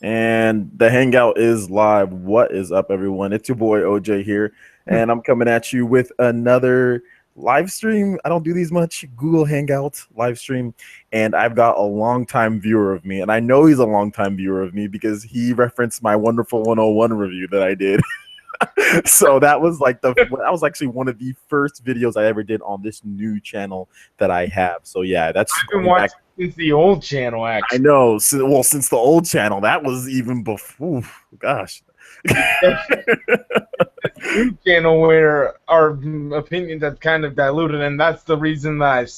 And the hangout is live. What is up, everyone? It's your boy OJ here, and I'm coming at you with another live stream. I don't do these much. Google Hangout live stream, and I've got a longtime viewer of me, and I know he's a longtime viewer of me because he referenced my wonderful 101 review that I did. So that was actually one of the first videos I ever did on this new channel that I have. So yeah, that's I've been going back. watching since the old channel, I actually. know. Since the old channel, that was even before. Gosh. The new channel where our opinions have kind of diluted, and that's the reason that I've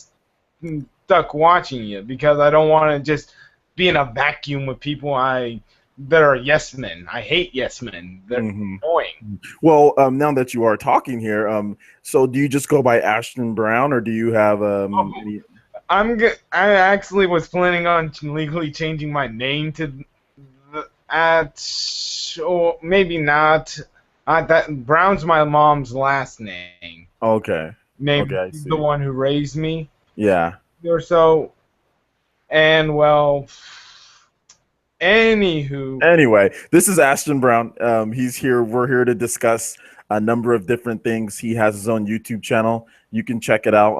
stuck watching you, because I don't want to just be in a vacuum with people that are yes men. I hate yes men. They're annoying. Well, now that you are talking here, so do you just go by Ashton Brown, or do you have any? I actually was planning on legally changing my name to or maybe not. That Brown's my mom's last name. Okay, Maybe okay, I she's the see. one who raised me Yeah. or so. And well, anywho, Anyway, this is Ashton Brown. He's here. We're here to discuss a number of different things. He has his own YouTube channel. You can check it out.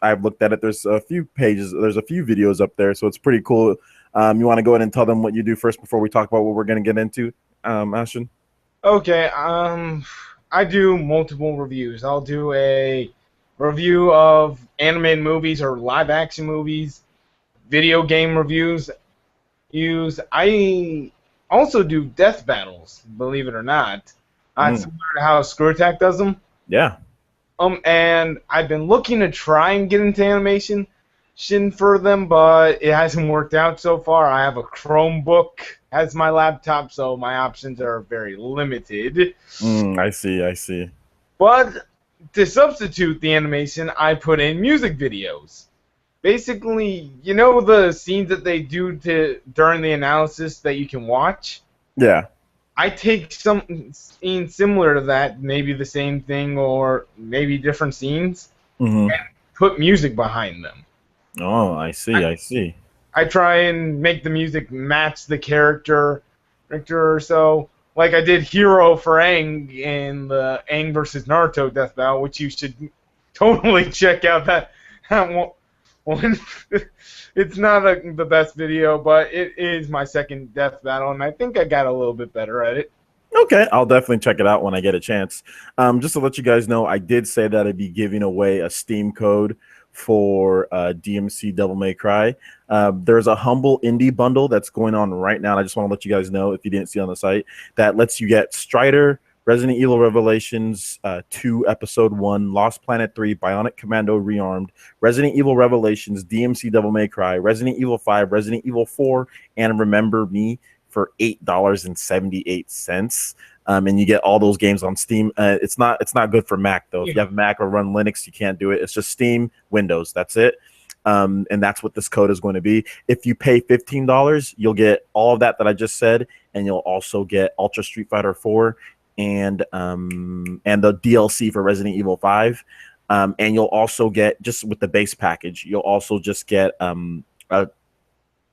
I've looked at it. There's a few pages. There's a few videos up there, so it's pretty cool. You want to go ahead and tell them what you do first before we talk about what we're going to get into, Ashton? okay, I do multiple reviews. I'll do a review of animated movies or live action movies, video game reviews. I also do death battles, believe it or not. Similar to how Screw Attack does them. Yeah. And I've been looking to try and get into animation for them, but it hasn't worked out so far. I have a Chromebook as my laptop, so my options are very limited. I see. But to substitute the animation, I put in music videos. Basically, you know the scenes that they do during the analysis that you can watch? Yeah. I take some scene similar to that, maybe the same thing or maybe different scenes, and put music behind them. Oh, I see. I try and make the music match the character or so. Like I did Hero for Aang in the Aang versus Naruto death battle, which you should totally check out. That one. It's not the best video, but it is my second death battle, and I think I got a little bit better at it. Okay, I'll definitely check it out when I get a chance. Just to let you guys know, I did say that I'd be giving away a Steam code for DMC Devil May Cry. There's a humble indie bundle that's going on right now, and I just want to let you guys know, if you didn't see on the site, that lets you get Strider, Resident Evil Revelations 2 Episode 1, Lost Planet 3, Bionic Commando Rearmed, Resident Evil Revelations, DMC Devil May Cry, Resident Evil 5, Resident Evil 4, and Remember Me for $8.78. And you get all those games on Steam. It's not good for Mac, though. If you have Mac or run Linux, you can't do it. It's just Steam, Windows. That's it. And that's what this code is going to be. If you pay $15, you'll get all of that I just said, and you'll also get Ultra Street Fighter 4 and the DLC for Resident Evil 5. And you'll also get, just with the base package, you'll also just get a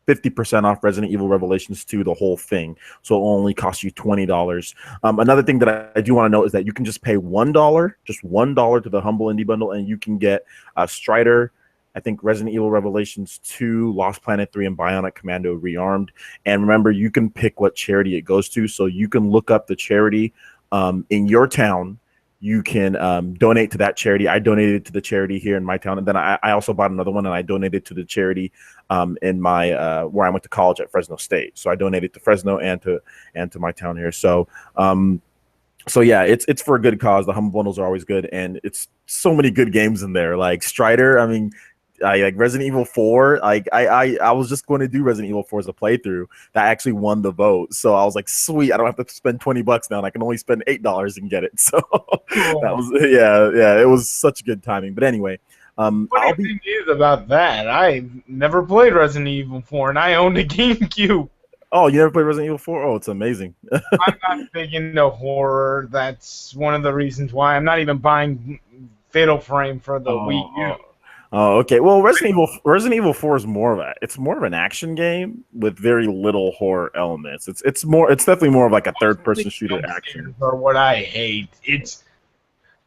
50% off Resident Evil Revelations 2, the whole thing. So it'll only cost you $20. Another thing that I do want to note is that you can just pay $1, just $1 to the Humble Indie Bundle, and you can get Strider, I think Resident Evil Revelations 2, Lost Planet 3, and Bionic Commando Rearmed. And remember, you can pick what charity it goes to. So you can look up the charity in your town. You can donate to that charity. I donated to the charity here in my town, and then I also bought another one, and I donated to the charity in my where I went to college at Fresno State. So I donated to Fresno and to my town here. So so yeah, it's for a good cause. The humble bundles are always good, and it's so many good games in there. Like Strider, I mean, like Resident Evil 4. Like I was just going to do Resident Evil 4 as a playthrough. That actually won the vote. So I was like, sweet, I don't have to spend $20 now, and I can only spend $8 and get it. So that was yeah, it was such good timing. But anyway, Funny thing is about that, I never played Resident Evil 4, and I owned a GameCube. Oh, you never played Resident Evil 4? Oh, it's amazing. I'm not big into horror. That's one of the reasons why I'm not even buying Fatal Frame for the Wii U. Oh, okay. Well, Resident Evil 4 is more of a it's more of an action game with very little horror elements. It's definitely more of like a third person shooter Jump action. scares are what I hate. It's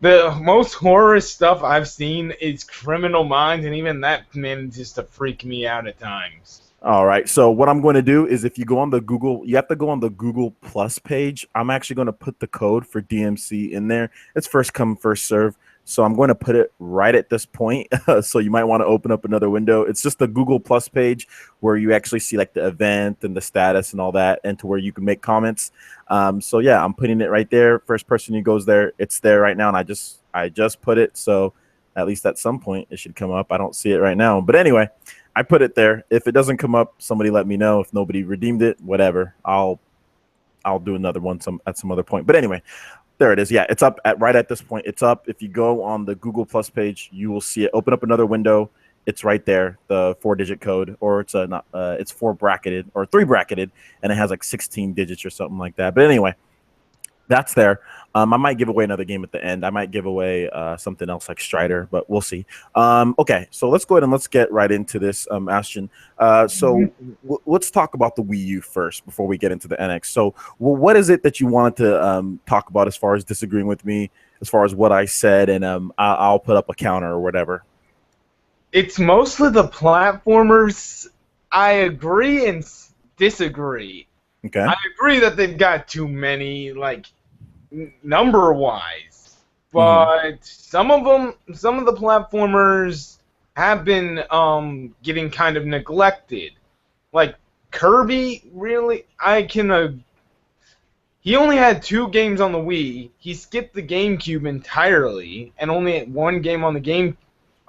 the most horror stuff I've seen is Criminal Minds, and even that manages to freak me out at times. All right. So what I'm going to do is if you go on the Google, you have to go on the Google Plus page. I'm actually going to put the code for DMC in there. It's first come, first serve. So I'm going to put it right at this point. So you might want to open up another window. It's just the Google Plus page where you actually see like the event and the status and all that, and to where you can make comments. So yeah, I'm putting it right there. First person who goes there, it's there right now, and I just put it. So at least at some point it should come up. I don't see it right now, but anyway. I put it there. If it doesn't come up, somebody let me know. If nobody redeemed it, whatever. I'll do another one at some other point. But anyway, there it is. Yeah, it's up right at this point. It's up. If you go on the Google Plus page, you will see it. Open up another window. It's right there, the 4-digit code, or it's 4 bracketed or 3 bracketed, and it has like 16 digits or something like that. But anyway, that's there. I might give away another game at the end. I might give away something else like Strider, but we'll see. Okay, so let's go ahead and let's get right into this, Ashton. Let's talk about the Wii U first before we get into the NX. So what is it that you wanted to talk about as far as disagreeing with me, as far as what I said, and I'll put up a counter or whatever. It's mostly the platformers. I agree and disagree. Okay. I agree that they've got too many, like, number-wise. But some of the platformers have been getting kind of neglected. Like, Kirby, really, he only had 2 games on the Wii. He skipped the GameCube entirely, and only had 1 game on the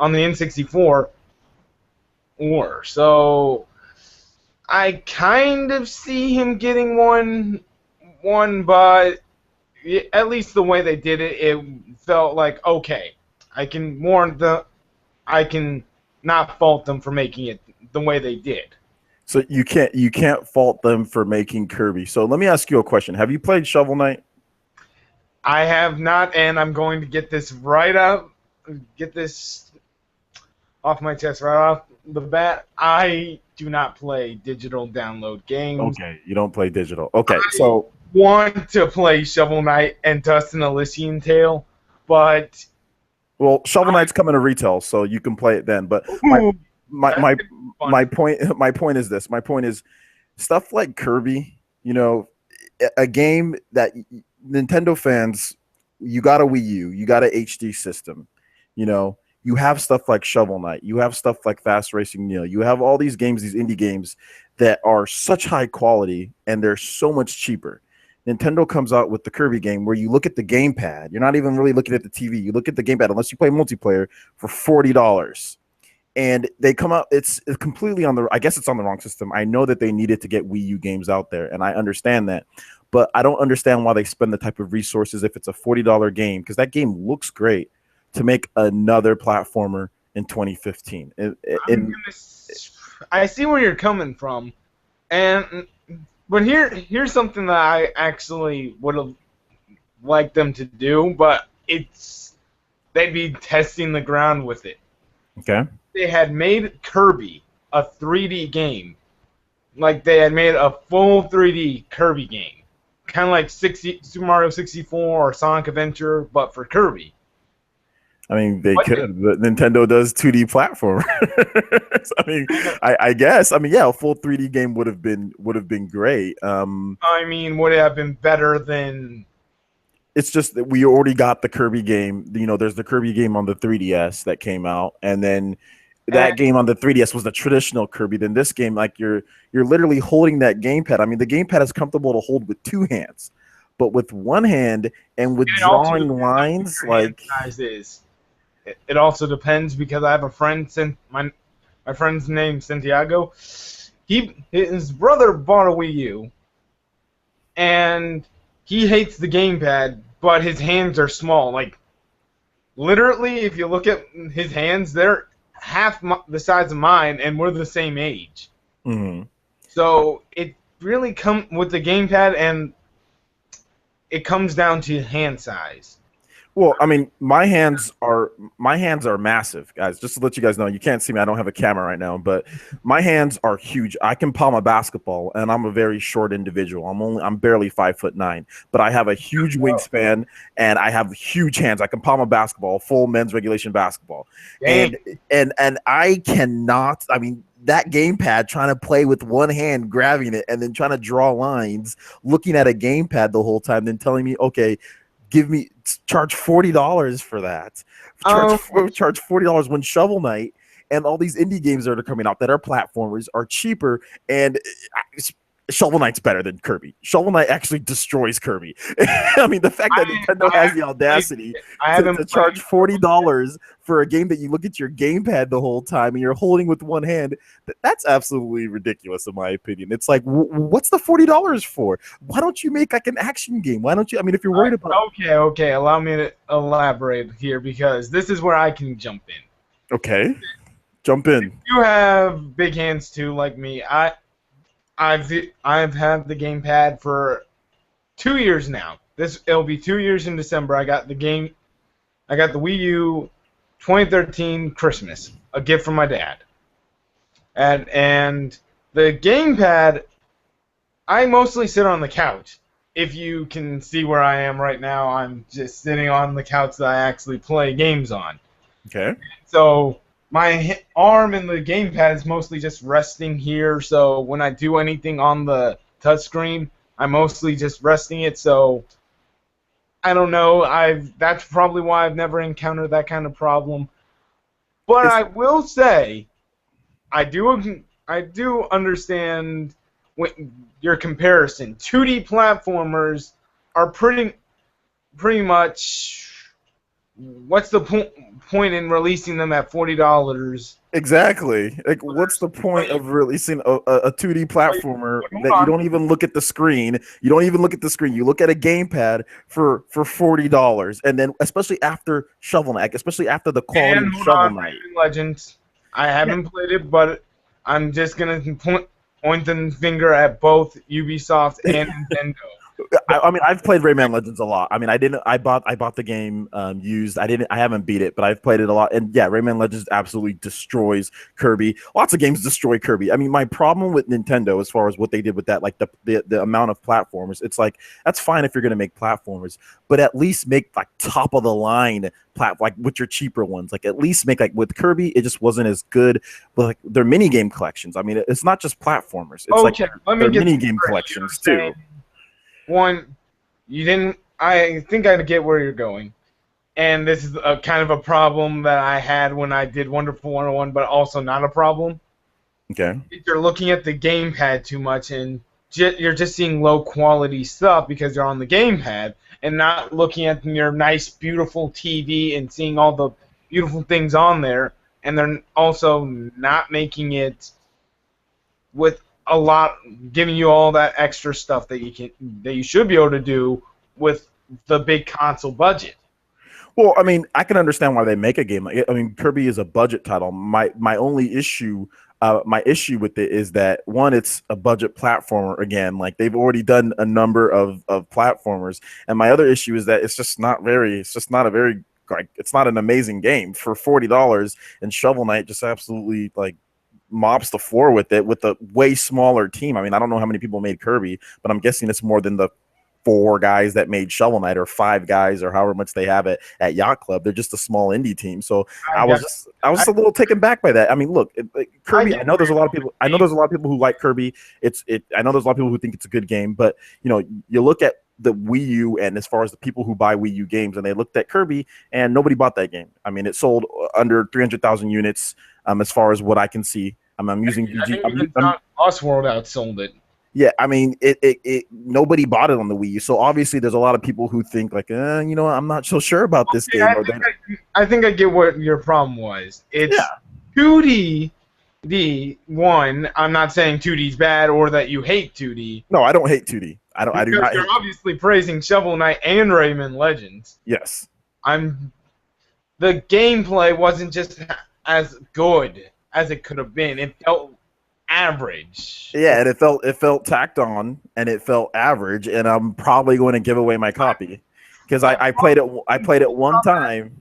N64. So I kind of see him getting one, but at least the way they did it, it felt like, okay, I can not fault them for making it the way they did. So you can't fault them for making Kirby. So let me ask you a question. Have you played Shovel Knight? I have not, and I'm going to get this off my chest right off the bat. I do not play digital download games. Okay, you don't play digital. Okay, I want to play Shovel Knight and Dust and Elysian Tale, but Shovel Knight's coming to retail, so you can play it then. But my point is this. My point is stuff like Kirby. You know, a game that Nintendo fans, you got a Wii U, you got an HD system. You know, you have stuff like Shovel Knight, you have stuff like Fast Racing Neo, you have all these games, these indie games that are such high quality and they're so much cheaper. Nintendo comes out with the Kirby game where you look at the gamepad, you're not even really looking at the TV, you look at the gamepad unless you play multiplayer for $40. And they come out, it's completely I guess it's on the wrong system. I know that they needed to get Wii U games out there, and I understand that. But I don't understand why they spend the type of resources if it's a $40 game, because that game looks great, to make another platformer in 2015. I see where you're coming from, but here's something that I actually would have liked them to do, but they'd be testing the ground with it. Okay. They had made Kirby a 3D game, like they had made a full 3D Kirby game, kind of like Super Mario 64 or Sonic Adventure, but for Kirby. I mean, they could, but Nintendo does 2D platform. I mean, I guess. I mean, yeah, a full 3D game would have been great. I mean, would it have been better than? It's just that we already got the Kirby game. You know, there's the Kirby game on the 3DS that came out, and then that game on the 3DS was the traditional Kirby. Then this game, like you're literally holding that gamepad. I mean, the gamepad is comfortable to hold with 2 hands, but with 1 hand and with drawing lines, like it also depends, because I have a friend, my friend's name Santiago. His brother bought a Wii U, and he hates the gamepad, but his hands are small. Like, literally, if you look at his hands, they're half the size of mine, and we're the same age. Mm-hmm. So it really comes with the gamepad, and it comes down to hand size. Well, I mean, my hands are massive, guys. Just to let you guys know, you can't see me. I don't have a camera right now, but my hands are huge. I can palm a basketball, and I'm a very short individual. I'm barely 5'9", but I have a huge wingspan, and I have huge hands. I can palm a basketball, full men's regulation basketball, Dang. and I cannot. I mean, that gamepad, trying to play with one hand, grabbing it, and then trying to draw lines, looking at a gamepad the whole time, then telling me, okay, charge $40 for that. Charge $40 when Shovel Knight and all these indie games that are coming out that are platformers are cheaper, and Shovel Knight's better than Kirby. Shovel Knight actually destroys Kirby. I mean, the fact that Nintendo has the audacity to charge $40 for a game that you look at your gamepad the whole time and you're holding with one hand, that's absolutely ridiculous in my opinion. It's like, what's the $40 for? Why don't you make like an action game? Why don't you? I mean, if you're worried about Okay, allow me to elaborate here because this is where I can jump in. Okay, jump in. You have big hands too, like me. I've had the gamepad for 2 years now. It'll be 2 years in December. I got the Wii U 2013 Christmas, a gift from my dad. And the gamepad, I mostly sit on the couch. If you can see where I am right now, I'm just sitting on the couch that I actually play games on. Okay. So my arm in the gamepad is mostly just resting here, so when I do anything on the touchscreen, I'm mostly just resting it, so I don't know. That's probably why I've never encountered that kind of problem. But I will say, I do understand your comparison. 2D platformers are pretty much. What's the point in releasing them at $40? Exactly. Like, what's the point of releasing a 2D platformer that you don't even look at the screen? You don't even look at the screen. You look at a gamepad for $40, and then especially after Shovel Knight, especially after the quality of Shovel Knight. Legends. I haven't played it, but I'm just gonna point the finger at both Ubisoft and Nintendo. I mean, I've played Rayman Legends a lot. I mean, I bought the game used. I haven't beat it, but I've played it a lot. And yeah, Rayman Legends absolutely destroys Kirby. Lots of games destroy Kirby. I mean, my problem with Nintendo, as far as what they did with that, like the amount of platformers, it's like that's fine if you're gonna make platformers, but at least make like top of the line like with your cheaper ones. Like at least make like with Kirby, it just wasn't as good. But like their mini game collections. I mean, it's not just platformers. It's like their mini game collections too. One, you didn't. I think I get where you're going, and this is a kind of a problem that I had when I did Wonderful 101, but also not a problem. Okay. You're looking at the gamepad too much, and you're just seeing low quality stuff because you're on the gamepad, and not looking at your nice, beautiful TV and seeing all the beautiful things on there, and they're also not making it with a lot, giving you all that extra stuff that you should be able to do with the big console budget. Well, I mean, I can understand why they make a game. I mean, Kirby is a budget title. My only issue, my issue with it is that one, it's a budget platformer again. Like they've already done a number of platformers, and my other issue is that it's just not a very like it's not an amazing game for $40. And Shovel Knight just absolutely like mops the floor with it with a way smaller team. I mean, I don't know how many people made Kirby, but I'm guessing it's more than the 4 guys that made Shovel Knight or 5 guys or however much they have at Yacht Club. They're just a small indie team. So I was a little taken back by that. I mean, look, Kirby. I know there's a lot of people. I know there's a lot of people who like Kirby. I know there's a lot of people who think it's a good game, but you know, you look at the Wii U, and as far as the people who buy Wii U games, and they looked at Kirby, and nobody bought that game. I mean, it sold under 300,000 units, as far as what I can see. I'm using VG. Oswald outsold it. Yeah, I mean, it nobody bought it on the Wii U, so obviously there's a lot of people who think like, you know, I'm not so sure about this game. I think I get what your problem was. It's 2D. One, I'm not saying 2D's bad or that you hate 2D. No, I don't hate 2D. I do not. You're obviously praising Shovel Knight and Rayman Legends. Yes. The gameplay wasn't just as good as it could have been. It felt average. Yeah, and it felt tacked on, and it felt average, and I'm probably going to give away my copy. because I played it. I played it one time.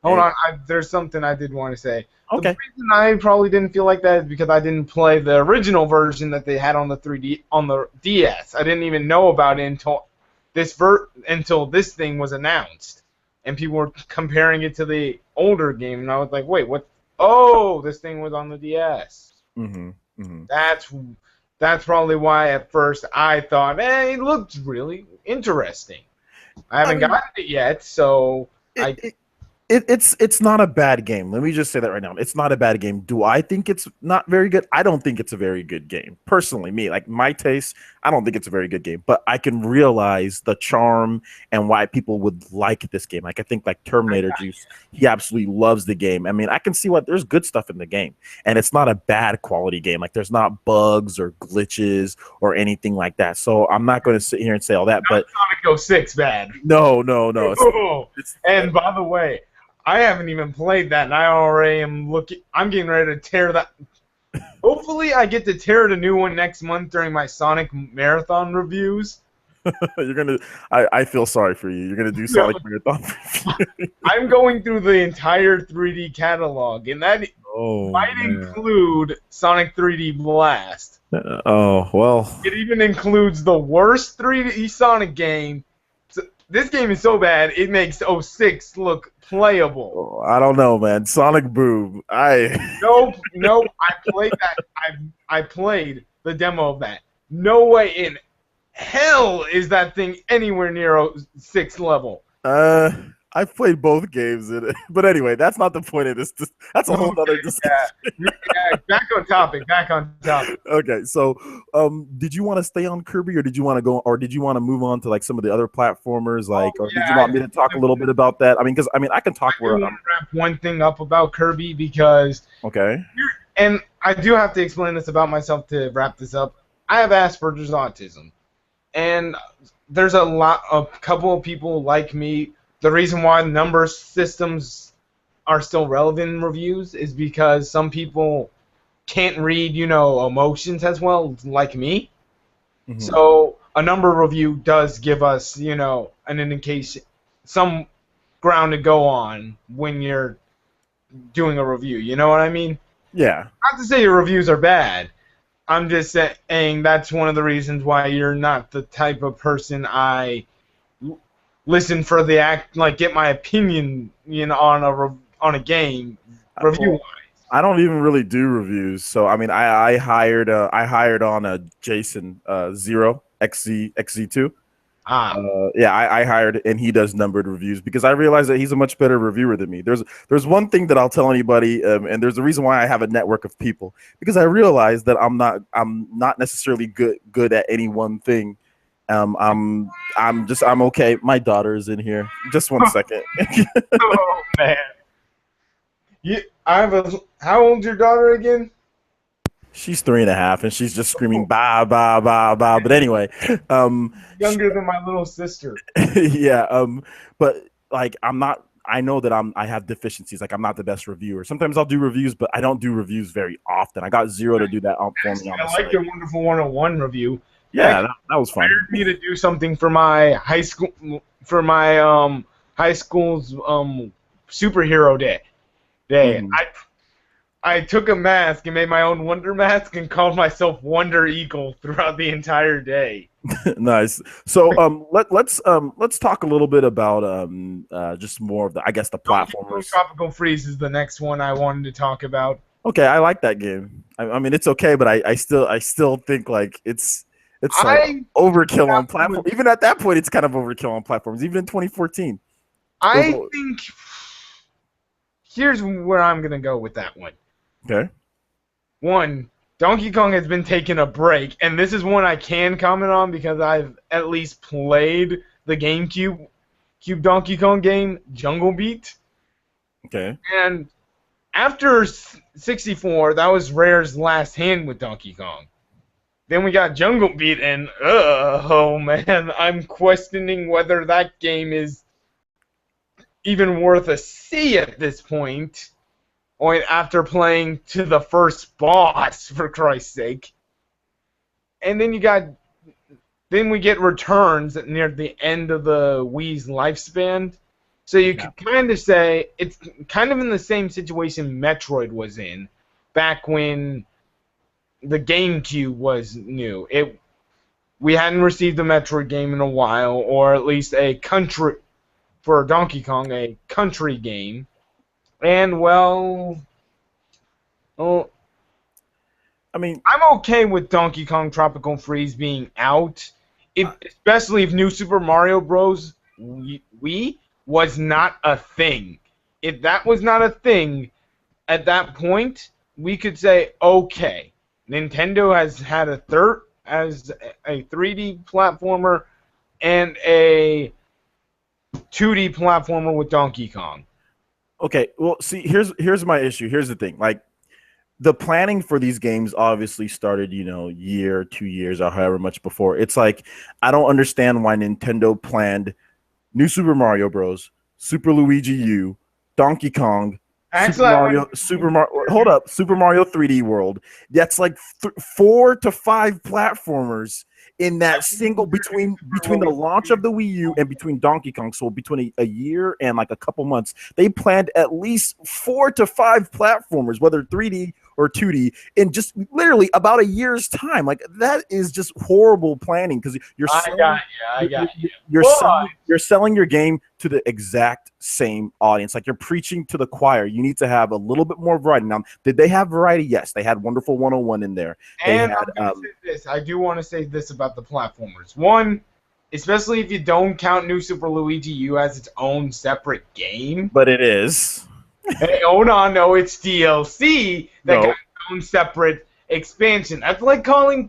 Hold on, there's something I did want to say. Okay. The reason I probably didn't feel like that is because I didn't play the original version that they had on the 3D on the DS. I didn't even know about it until until this thing was announced, and people were comparing it to the older game, and I was like, wait, what? Oh, this thing was on the DS. Mm-hmm. Mm-hmm. That's probably why at first I thought, hey, it looks really interesting. I haven't gotten it yet, so It's not a bad game. Let me just say that right now. It's not a bad game. Do I think it's not very good? I don't think it's a very good game. Personally, me, like my taste, I don't think it's a very good game. But I can realize the charm and why people would like this game. Like I think like Terminator Juice, he absolutely loves the game. I mean, I can see what there's good stuff in the game. And it's not a bad quality game. Like there's not bugs or glitches or anything like that. So I'm not going to sit here and say all that. But Sonic 06 bad. No. And by the way, I haven't even played that, and I already am looking. I'm getting ready to tear that. Hopefully, I get to tear the new one next month during my Sonic Marathon reviews. You're gonna. I feel sorry for you. You're gonna do Sonic Marathon. I'm going through the entire 3D catalog, and that might include Sonic 3D Blast. Oh well. It even includes the worst 3D Sonic game. This game is so bad, it makes 06 look playable. I don't know, man. Sonic Boom. Nope. I played that. I played the demo of that. No way in hell is that thing anywhere near 06 level. I've played both games in it, but anyway, that's not the point of this. That's a whole other discussion. Yeah, back on topic. Okay, so did you want to stay on Kirby, or did you want to go, or did you want to move on to like some of the other platformers, like, or did you want me to talk a little bit about that? I mean, because I can talk. I want to wrap one thing up about Kirby because and I do have to explain this about myself to wrap this up. I have Asperger's autism, and there's a couple of people like me. The reason why number systems are still relevant in reviews is because some people can't read, emotions as well, like me. Mm-hmm. So a number review does give us, an indication, some ground to go on when you're doing a review. You know what I mean? Yeah. Not to say your reviews are bad. I'm just saying that's one of the reasons why you're not the type of person I listen for get my opinion, on a game review wise. I don't even really do reviews, so I mean, I hired on a Jason Zero XZ2. I hired, and he does numbered reviews because I realize that he's a much better reviewer than me. There's one thing that I'll tell anybody, and there's a reason why I have a network of people, because I realize that I'm not necessarily good at any one thing. I'm okay. My daughter is in here. Just 1 second. Oh man. How old's your daughter again? She's 3.5, and she's just screaming ba ba ba ba. But anyway, younger than my little sister. Yeah. But like I know that I have deficiencies. Like I'm not the best reviewer. Sometimes I'll do reviews, but I don't do reviews very often. I got Zero to do that for me. I like your Wonderful 101 review. Yeah, that was fun. Hired me to do something for my high school, high school's superhero day. Mm. I took a mask and made my own Wonder Mask and called myself Wonder Eagle throughout the entire day. Nice. So let's talk a little bit about just more of the the platformers. Tropical Freeze is the next one I wanted to talk about. Okay, I like that game. I mean, it's okay, but I still think like it's like overkill on platforms. Even at that point, it's kind of overkill on platforms. Even in 2014. I think here's where I'm gonna go with that one. Okay. One, Donkey Kong has been taking a break, and this is one I can comment on because I've at least played the GameCube Donkey Kong game, Jungle Beat. Okay. And after 64, that was Rare's last hand with Donkey Kong. Then we got Jungle Beat, and oh man, I'm questioning whether that game is even worth a C at this point. Or after playing to the first boss, for Christ's sake. And then you got then we get returns near the end of the Wii's lifespan. So you could kind of say it's kind of in the same situation Metroid was in back when the GameCube was new. We hadn't received a Metroid game in a while, or at least a country for Donkey Kong, a country game. And well, I mean, I'm okay with Donkey Kong Tropical Freeze being out, especially if New Super Mario Bros. Wii was not a thing. If that was not a thing at that point, we could say, okay, Nintendo has had a 3D platformer and a 2D platformer with Donkey Kong. Okay, well, see, here's my issue. Here's the thing. Like, the planning for these games obviously started, year, 2 years, or however much before. It's like, I don't understand why Nintendo planned New Super Mario Bros., Super Luigi U, Donkey Kong, Super Mario. Hold up, Super Mario 3D World. That's like 4 to 5 platformers in that single between the launch of the Wii U and between Donkey Kong. So between a year and like a couple months, they planned at least 4 to 5 platformers, whether 3D or 2D, in just literally about a year's time. Like, that is just horrible planning, because you're selling your game to the exact same audience. Like, you're preaching to the choir. You need to have a little bit more variety. Now, did they have variety? Yes, they had Wonderful 101 in there. And I do want to say this about the platformers. One, especially if you don't count New Super Luigi U as its own separate game. But it is. Hey, hold on, no, it's DLC that got its own separate expansion. That's like calling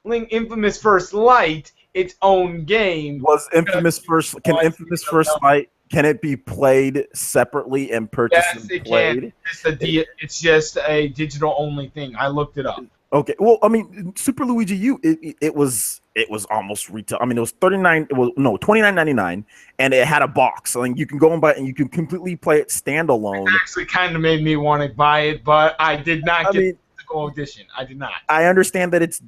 Infamous First Light its own game. Was Infamous First? Can Infamous First Light? Can it be played separately and purchased? Yes, it can. It's just a digital only thing. I looked it up. Okay, well, I mean, Super Luigi U, it was almost retail. I mean, it was $29.99, and it had a box. So you can go and buy it, and you can completely play it standalone. It actually kind of made me want to buy it, but I did not get the physical edition. I did not. I understand that it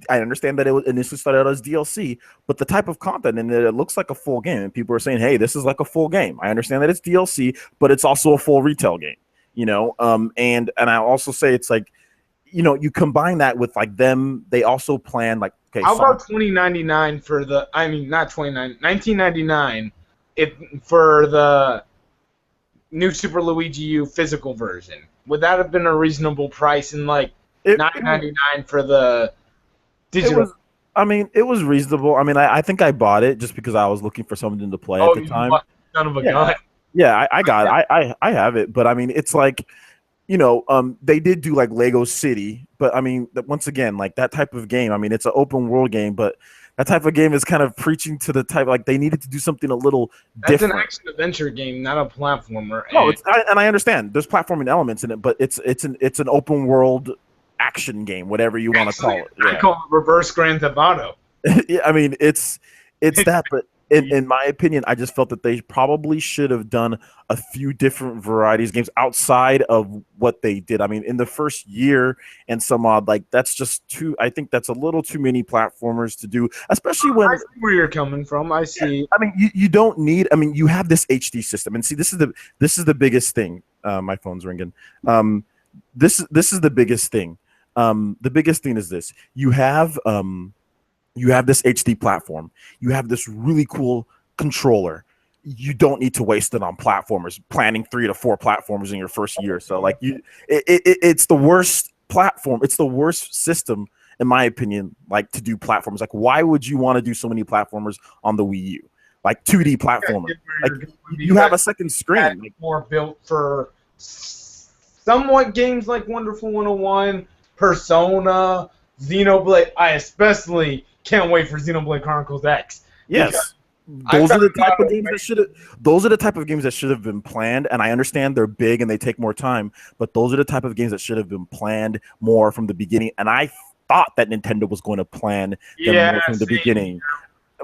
was initially started out as DLC, but the type of content in it looks like a full game, and people are saying, "Hey, this is like a full game." I understand that it's DLC, but it's also a full retail game. And I also say it's like, you combine that with like them. They also plan like, okay, how about $20.99 for the? I mean, not $19.99. For the New Super Luigi U physical version. Would that have been a reasonable price? And like $9.99 for the digital. It was reasonable. I mean, I think I bought it just because I was looking for something to play at the time. Son of a gun. Yeah, I got it. I have it, but I mean, it's like, they did do like Lego City, but I mean, once again, like that type of game, I mean, it's an open world game, but that type of game is kind of preaching to the type, like they needed to do something a little different. That's an action adventure game, not a platformer. No, and I understand there's platforming elements in it, but it's an open world action game, whatever you want to call it. I call it reverse Grand Theft Auto. Yeah, I mean, it's that, but in my opinion, I just felt that they probably should have done a few different varieties of games outside of what they did. I mean, in the first year and some odd, like that's just too. I think that's a little too many platformers to do, especially when. I see where you're coming from. I see. Yeah, I mean, you don't need. I mean, you have this HD system, and see, this is the biggest thing. My phone's ringing. This is the biggest thing. The biggest thing is this: you have this HD platform. You have this really cool controller. You don't need to waste it on platformers, planning 3 to 4 platformers in your first year. So like it's the worst platform. It's the worst system, in my opinion, like to do platforms. Like, why would you want to do so many platformers on the Wii U? Like 2D platformer. Like you have a second screen. Like, more built for somewhat games like Wonderful 101, Persona, Xenoblade. I especially can't wait for Xenoblade Chronicles X. Yes. Those are the type of games that should have been planned, and I understand they're big and they take more time, but those are the type of games that should have been planned more from the beginning. And I thought that Nintendo was going to plan them more from the beginning.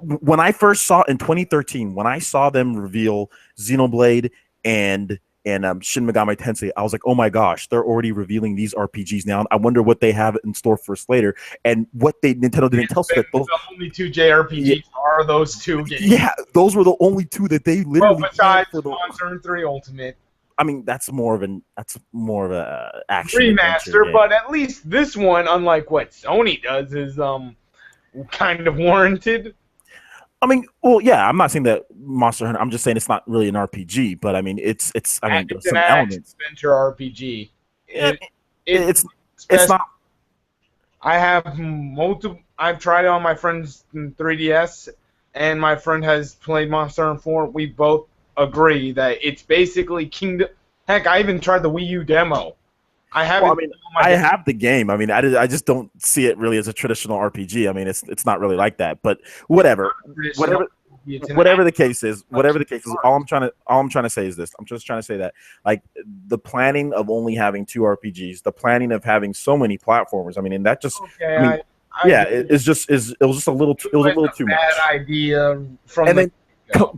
When I first saw in 2013, when I saw them reveal Xenoblade and and Shin Megami Tensei. I was like, oh my gosh, they're already revealing these RPGs now. I wonder what they have in store for us later, and what Nintendo didn't tell us. That the only two JRPGs are those two games. Yeah, those were the only two that they literally. Well, besides Monster Hunter 3 Ultimate. I mean, that's more of a action remaster, but at least this one, unlike what Sony does, is kind of warranted. I mean, well, yeah, I'm not saying that Monster Hunter. I'm just saying it's not really an RPG, but I mean, it's an adventure RPG. It's not. I have multiple. I've tried it on my friend's 3DS, and my friend has played Monster Hunter 4. We both agree that it's basically Kingdom. Heck, I even tried the Wii U demo. I haven't. Well, I mean, I have the game. I mean, I just don't see it really as a traditional RPG. I mean, it's not really like that. But whatever the case is, all I'm trying to say is this. I'm just trying to say that, like, the planning of only having 2 RPGs, the planning of having so many platformers. I mean, and that just. Okay, I mean, it was just a little too much. Bad idea from. And then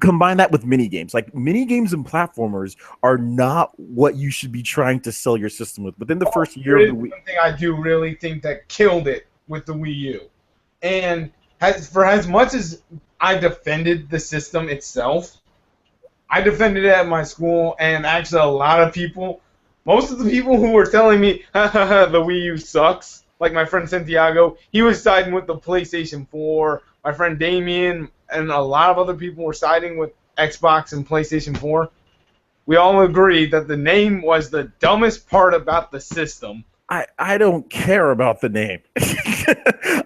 combine that with mini games. Like, mini games and platformers are not what you should be trying to sell your system with. Within the first year of the Wii, something I do really think that killed it with the Wii U, and for as much as I defended the system itself, I defended it at my school, and actually a lot of people, most of the people who were telling me, the Wii U sucks, like my friend Santiago, he was siding with the PlayStation 4. My friend Damien and a lot of other people were siding with Xbox and PlayStation 4. We all agreed that the name was the dumbest part about the system. I don't care about the name.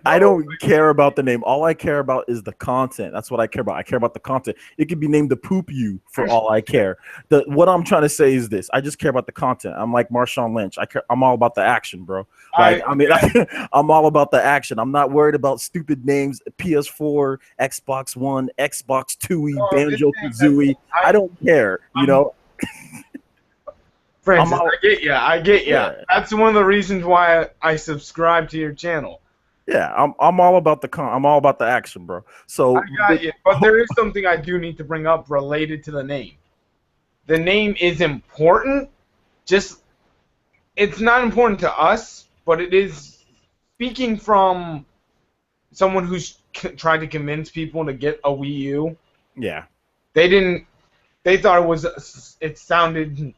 I don't care about the name. All I care about is the content. That's what I care about. I care about the content. It could be named the Poop You for all I care. What I'm trying to say is this. I just care about the content. I'm like Marshawn Lynch. I'm all about the action, bro. Like, I'm all about the action. I'm not worried about stupid names. PS4, Xbox One, Xbox 2, Banjo-Kazooie. I don't care, you know? Francis, I get you. Yeah. That's one of the reasons why I subscribe to your channel. Yeah, I'm all about I'm all about the action, bro. So I got you. But there is something I do need to bring up related to the name. The name is important. Just, it's not important to us, but it is, speaking from someone who's tried to convince people to get a Wii U. Yeah. They thought it sounded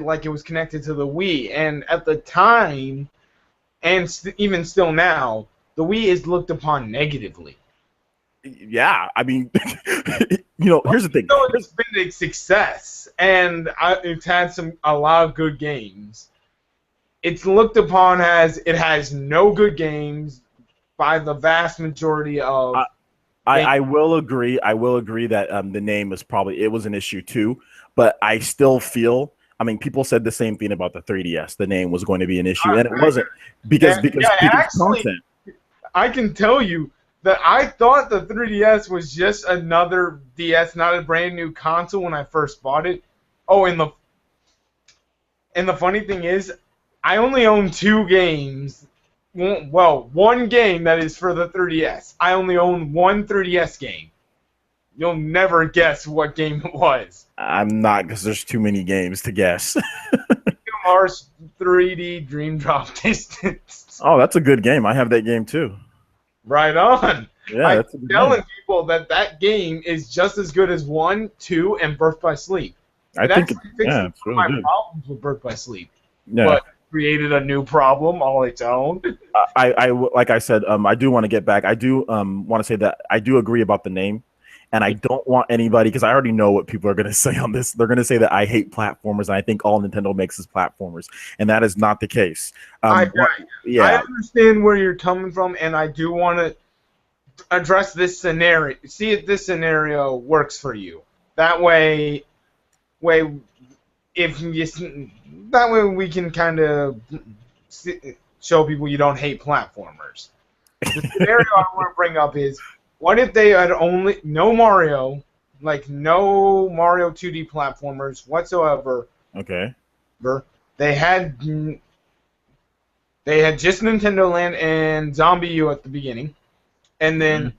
like it was connected to the Wii, and at the time, and even still now, the Wii is looked upon negatively. Yeah, I mean, here's the thing. It's been a success, and it's had a lot of good games. It's looked upon as it has no good games by the vast majority of. I will agree. That the name was an issue too. But I still feel, I mean, people said the same thing about the 3DS. The name was going to be an issue, and it wasn't because content. I can tell you that I thought the 3DS was just another DS, not a brand new console when I first bought it. Oh, and the funny thing is, I only own 2 games. Well, one game that is for the 3DS. I only own one 3DS game. You'll never guess what game it was. I'm not, because there's too many games to guess. Mars 3D Dream Drop Distance. Oh, that's a good game. I have that game too. Right on. Yeah, I'm telling people that game is just as good as 1, 2, and Birth by Sleep. I think it's really my good. problems with Birth by Sleep. Yeah. But created a new problem all its own. I like I said, I do want to get back. I do want to say that I do agree about the name. And I don't want anybody, because I already know what people are going to say on this. They're going to say that I hate platformers, and I think all Nintendo makes is platformers, and that is not the case. I understand where you're coming from, and I do want to address this scenario. See if this scenario works for you. That way we can kind of show people you don't hate platformers. The scenario I want to bring up is, what if they had no Mario 2D platformers whatsoever? Okay. They had just Nintendo Land and Zombie U at the beginning, and then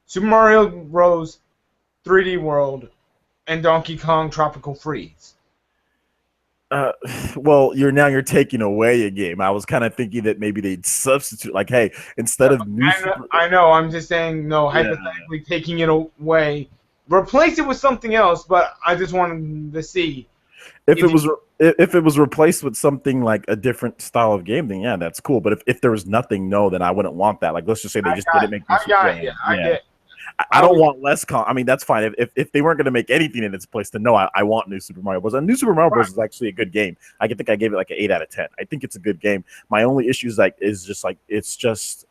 Super Mario Bros. 3D World and Donkey Kong Tropical Freeze. Uh, well, you're taking away a game. I was kind of thinking that maybe they'd substitute, like, hey, instead of new Super, I know. I'm just saying, no, yeah. hypothetically taking it away, replace it with something else. But I just wanted to see If if it you. was if it was replaced with something like a different style of game, then yeah, that's cool. But if there was nothing, no, then I wouldn't want that. Like, let's just say they just didn't make new I Super. got Yeah, you. I yeah. get. I I don't was want less I mean, that's fine. If they weren't going to make anything in its place, then no, I want New Super Mario Bros. And New Super Mario Bros. Is actually a good game. I think I gave it like an 8 out of 10. I think it's a good game. My only issue is just like it's just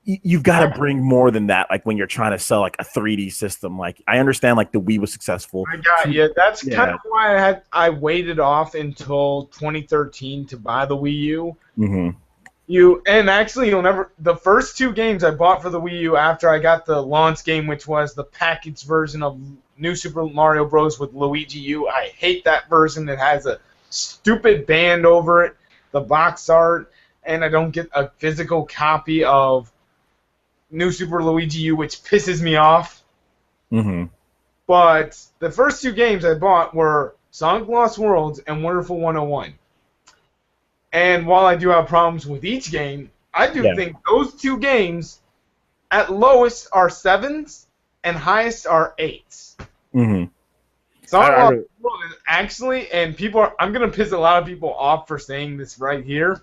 you've got to bring more than that. Like when you're trying to sell like a 3D system. Like I understand like the Wii was successful. I got you. That's Yeah. kind of why I waited off until 2013 to buy the Wii U. Mm-hmm. And actually you'll never the first two games I bought for the Wii U after I got the launch game, which was the packaged version of New Super Mario Bros. With Luigi U. I hate that version. It has a stupid band over it, the box art, and I don't get a physical copy of New Super Luigi U, which pisses me off. Mm-hmm. But the first two games I bought were Sonic Lost Worlds and Wonderful 101. And while I do have problems with each game, I do think those two games, at lowest, are 7s, and highest are 8s. Mm-hmm. Sonic Lost World is actually, and I'm going to piss a lot of people off for saying this right here.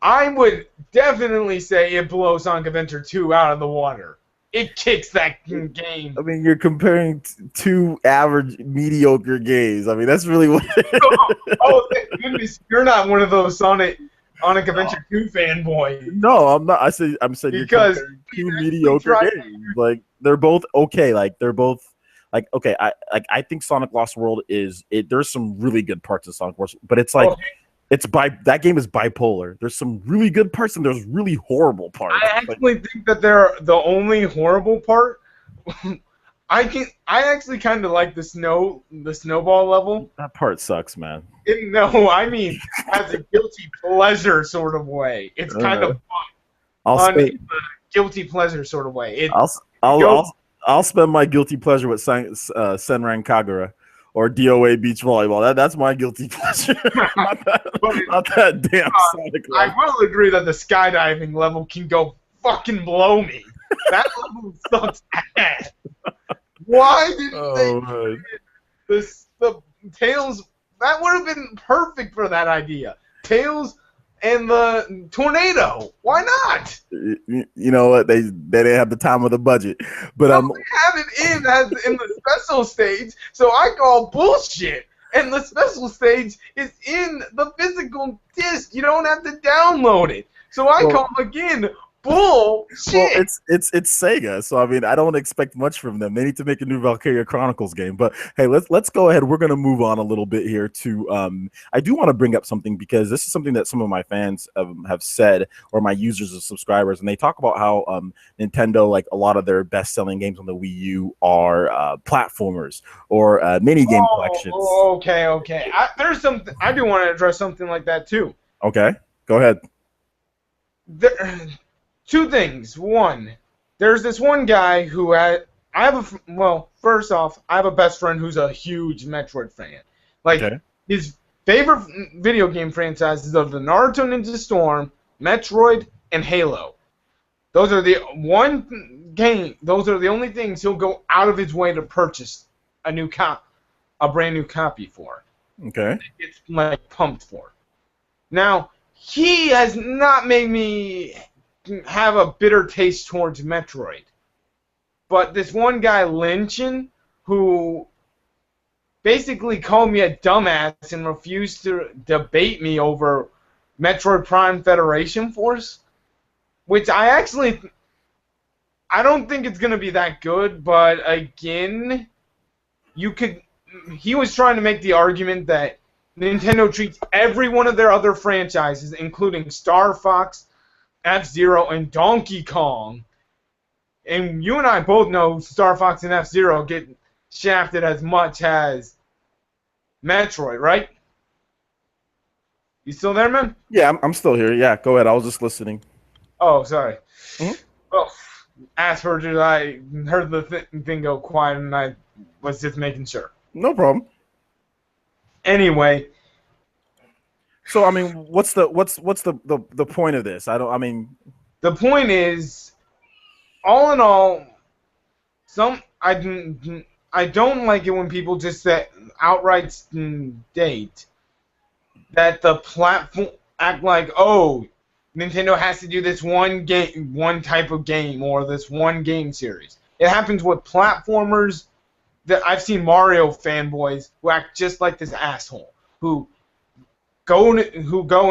I would definitely say it blows Sonic Adventure 2 out of the water. It kicks that game. I mean, you're comparing two average, mediocre games. I mean, that's really what. Oh, thank goodness, you're not one of those Sonic Adventure 2 fanboys. No, I'm not. I'm saying because you're comparing two mediocre games. Like they're both okay. Like they're both like okay. I think Sonic Lost World there's some really good parts of Sonic Lost, but it's like. That game is bipolar. There's some really good parts and there's really horrible parts. I actually think that they're the only horrible part. I actually kind of like the snowball level. That part sucks, man. No, I mean as a guilty pleasure sort of way. It's kind of fun. In a guilty pleasure sort of way. I'll spend my guilty pleasure with Senran Kagura. Or DOA beach volleyball. That's my guilty pleasure. not that damn Sonic level. I will agree that the skydiving level can go fucking blow me. That level sucks ass. Why didn't they do the Tails? That would have been perfect for that idea. Tails and the tornado. Why not? You know what? They didn't have the time or the budget. But they have it in the special stage, so I call bullshit. And the special stage is in the physical disc. You don't have to download it. So I call again bullshit. Well, it's Sega, so I mean I don't expect much from them. They need to make a new Valkyria Chronicles game. But hey, let's go ahead. We're gonna move on a little bit here to I do want to bring up something because this is something that some of my fans have said, or my users or subscribers, and they talk about how Nintendo, like a lot of their best-selling games on the Wii U are platformers or mini game collections. Okay. There's something I do want to address something like that too. Okay, go ahead. Two things. One, there's this one guy who first off, I have a best friend who's a huge Metroid fan. Like, his favorite video game franchises are the Naruto Ninja Storm, Metroid, and Halo. Those are the only things he'll go out of his way to purchase a brand new copy for. Okay. It's like pumped for. Now, he has not made me have a bitter taste towards Metroid. But this one guy, Lynchin, who basically called me a dumbass and refused to debate me over Metroid Prime Federation Force, which I don't think it's going to be that good, but again, he was trying to make the argument that Nintendo treats every one of their other franchises, including Star Fox, F-Zero, and Donkey Kong. And you and I both know Star Fox and F-Zero get shafted as much as Metroid, right? You still there, man? Yeah, I'm still here. Yeah, go ahead. I was just listening. Oh, sorry. Mm-hmm. Well, Asperger's, I heard the thing go quiet, and I was just making sure. No problem. Anyway, So I mean, what's the point of this? the point is, all in all, I don't like it when people just outright state that the platform act like, oh, Nintendo has to do this one type of game, or this one game series. It happens with platformers. That I've seen Mario fanboys who act just like this asshole, who go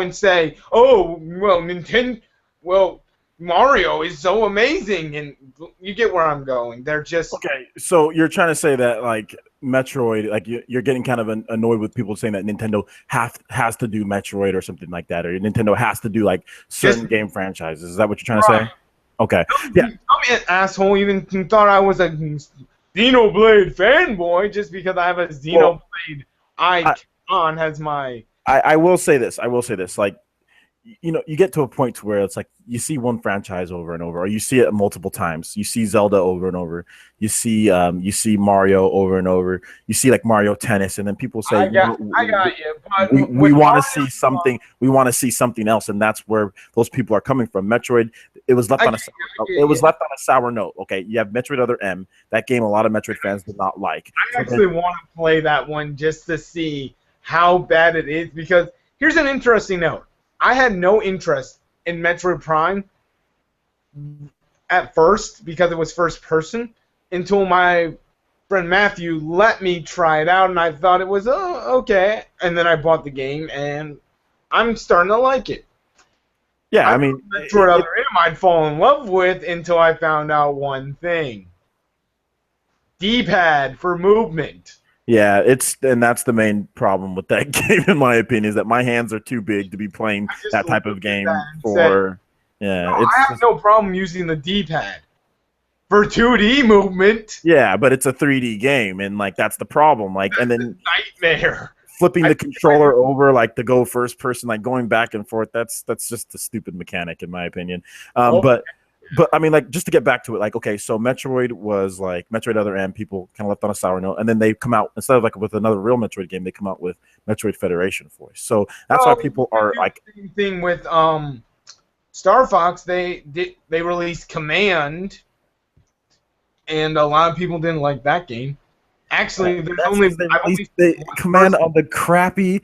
and say, oh, well, Mario is so amazing, and you get where I'm going. They're just okay. So you're trying to say that like Metroid, like you're getting kind of annoyed with people saying that Nintendo has to do Metroid or something like that, or Nintendo has to do like certain game franchises. Is that what you're trying to say? Okay. Yeah. I'm an asshole. Even thought I was a Xenoblade fanboy just because I have a Xenoblade icon as my. I will say this. Like, you know, you get to a point to where it's like you see one franchise over and over, or you see it multiple times. You see Zelda over and over. You see Mario over and over. You see like Mario Tennis, and then people say, I got you. But we want to see something. We want to see something else, and that's where those people are coming from. Metroid, it was left on a sour note. Okay, you have Metroid Other M. That game, a lot of Metroid fans did not like. I actually want to play that one just to see how bad it is, because here's an interesting note. I had no interest in Metroid Prime at first because it was first person until my friend Matthew let me try it out, and I thought it was okay. And then I bought the game, and I'm starting to like it. Yeah, I mean, Metroid Other M I'd fall in love with until I found out one thing: D-pad for movement. Yeah, and that's the main problem with that game, in my opinion, is that my hands are too big to be playing that type of game for. Yeah, I have no problem using the D-pad for 2D movement. Yeah, but it's a 3D game, and like that's the problem. Like, and then nightmare. Flipping the controller over, like to go first person, like going back and forth. That's just a stupid mechanic, in my opinion. But I mean, like, just to get back to it, like, okay, so Metroid was like Metroid Other M. People kind of left on a sour note, and then they come out, instead of like with another real Metroid game, they come out with Metroid Federation Force. So that's why people are like. Same thing with Star Fox. They released Command, and a lot of people didn't like that game. Actually, there's only the Command on the crappy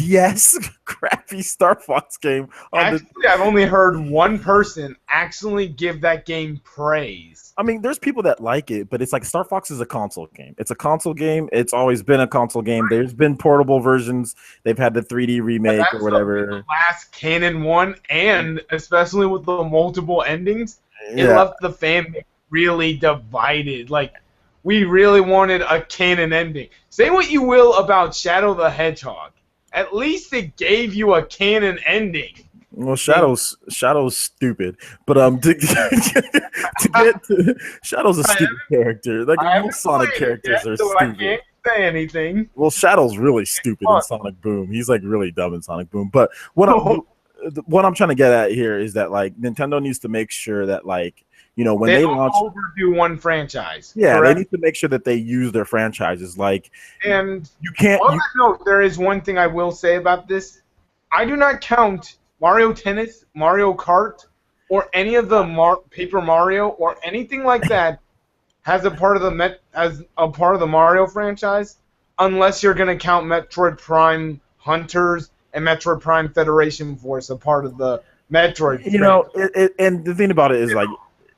DS crappy Star Fox game. Actually, I've only heard one person actually give that game praise. I mean, there's people that like it, but it's like Star Fox is a console game. It's a console game. It's always been a console game. There's been portable versions. They've had the 3D remake or whatever. The last canon one, and especially with the multiple endings, it left the fan base really divided. Like, we really wanted a canon ending. Say what you will about Shadow the Hedgehog, at least it gave you a canon ending. Well, Shadow's stupid, but to get to Shadow's a stupid character. Like, most Sonic characters are stupid. I can't say anything. Well, Shadow's really stupid in Sonic Boom. He's like really dumb in Sonic Boom. But what I'm trying to get at here is that like Nintendo needs to make sure that like, you know, when they launch, overdo one franchise. Yeah, correct? They need to make sure that they use their franchises. Like, and you can't. On that note, there is one thing I will say about this. I do not count Mario Tennis, Mario Kart, or any of the Paper Mario or anything like that as a part of the Mario franchise, unless you're going to count Metroid Prime Hunters and Metroid Prime Federation Force a part of the Metroid. You know, and the thing about it is like,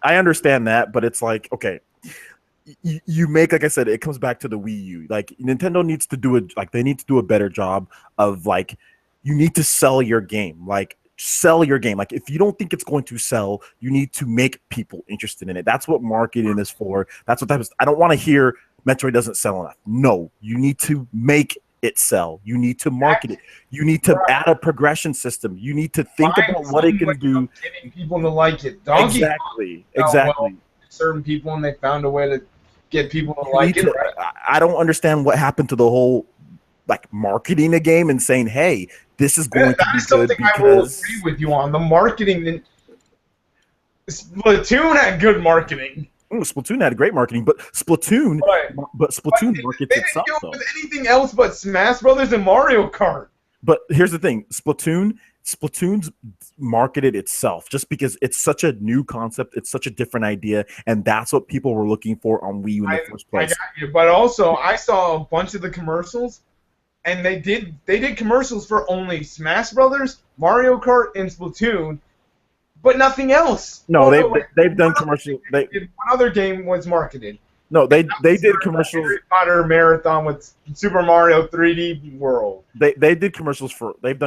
I understand that, but it's like, okay, you make, like I said, it comes back to the Wii U. Like, Nintendo needs to do they need to do a better job of like, you need to sell your game. Like, sell your game. Like, if you don't think it's going to sell, you need to make people interested in it. That's what marketing is for. That's what I don't want to hear Metroid doesn't sell enough. No, you need to make it sell. You need to market it. You need to add a progression system. You need to think about what it can do. Getting people to like it. Exactly. Certain people, and they found a way to get people to like it. Right? I don't understand what happened to the whole like marketing a game and saying, "Hey, this is going to be good." Because I will agree with you on the marketing. Splatoon had good marketing. Splatoon had great marketing, but Splatoon But markets they didn't itself do it though. with anything else but Smash Brothers and Mario Kart. But here's the thing: Splatoon's marketed itself just because it's such a new concept, it's such a different idea, and that's what people were looking for on Wii U in the first I place. got you, but also I saw a bunch of the commercials, and they did commercials for only Smash Brothers, Mario Kart, and Splatoon, but nothing else. No, they've done commercials. What other game was marketed? No, they did commercials. Harry Potter marathon with Super Mario 3D World. They've done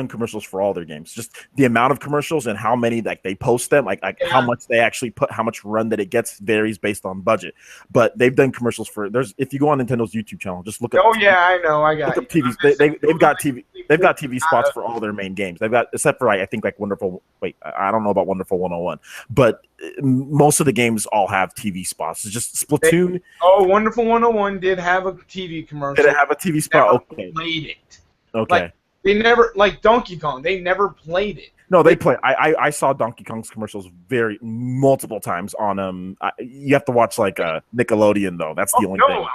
commercials for all their games. Just the amount of commercials and how many they post them, how much they actually put, how much run that it gets varies based on budget. But they've done commercials for if you go on Nintendo's YouTube channel, just look up. Oh yeah, I know, I got. Look up TVs. They've got TV spots for all their main games. They've got except for I think Wonderful. Wait, I don't know about Wonderful 101, but most of the games all have TV spots. It's just Splatoon. Wonderful 101 did have a TV commercial. Did it have a TV spot? Okay. Played it. Okay. They never Donkey Kong. They never played it. No, they play. I saw Donkey Kong's commercials multiple times on you have to watch Nickelodeon though. That's the only thing.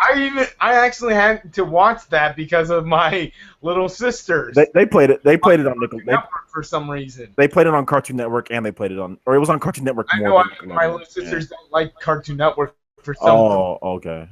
I actually had to watch that because of my little sisters. They played it. They played it on Nickelodeon for some reason. They played it on Cartoon Network and they played it on, or it was on Cartoon Network more. I know my little sisters don't like Cartoon Network for some. Oh, okay.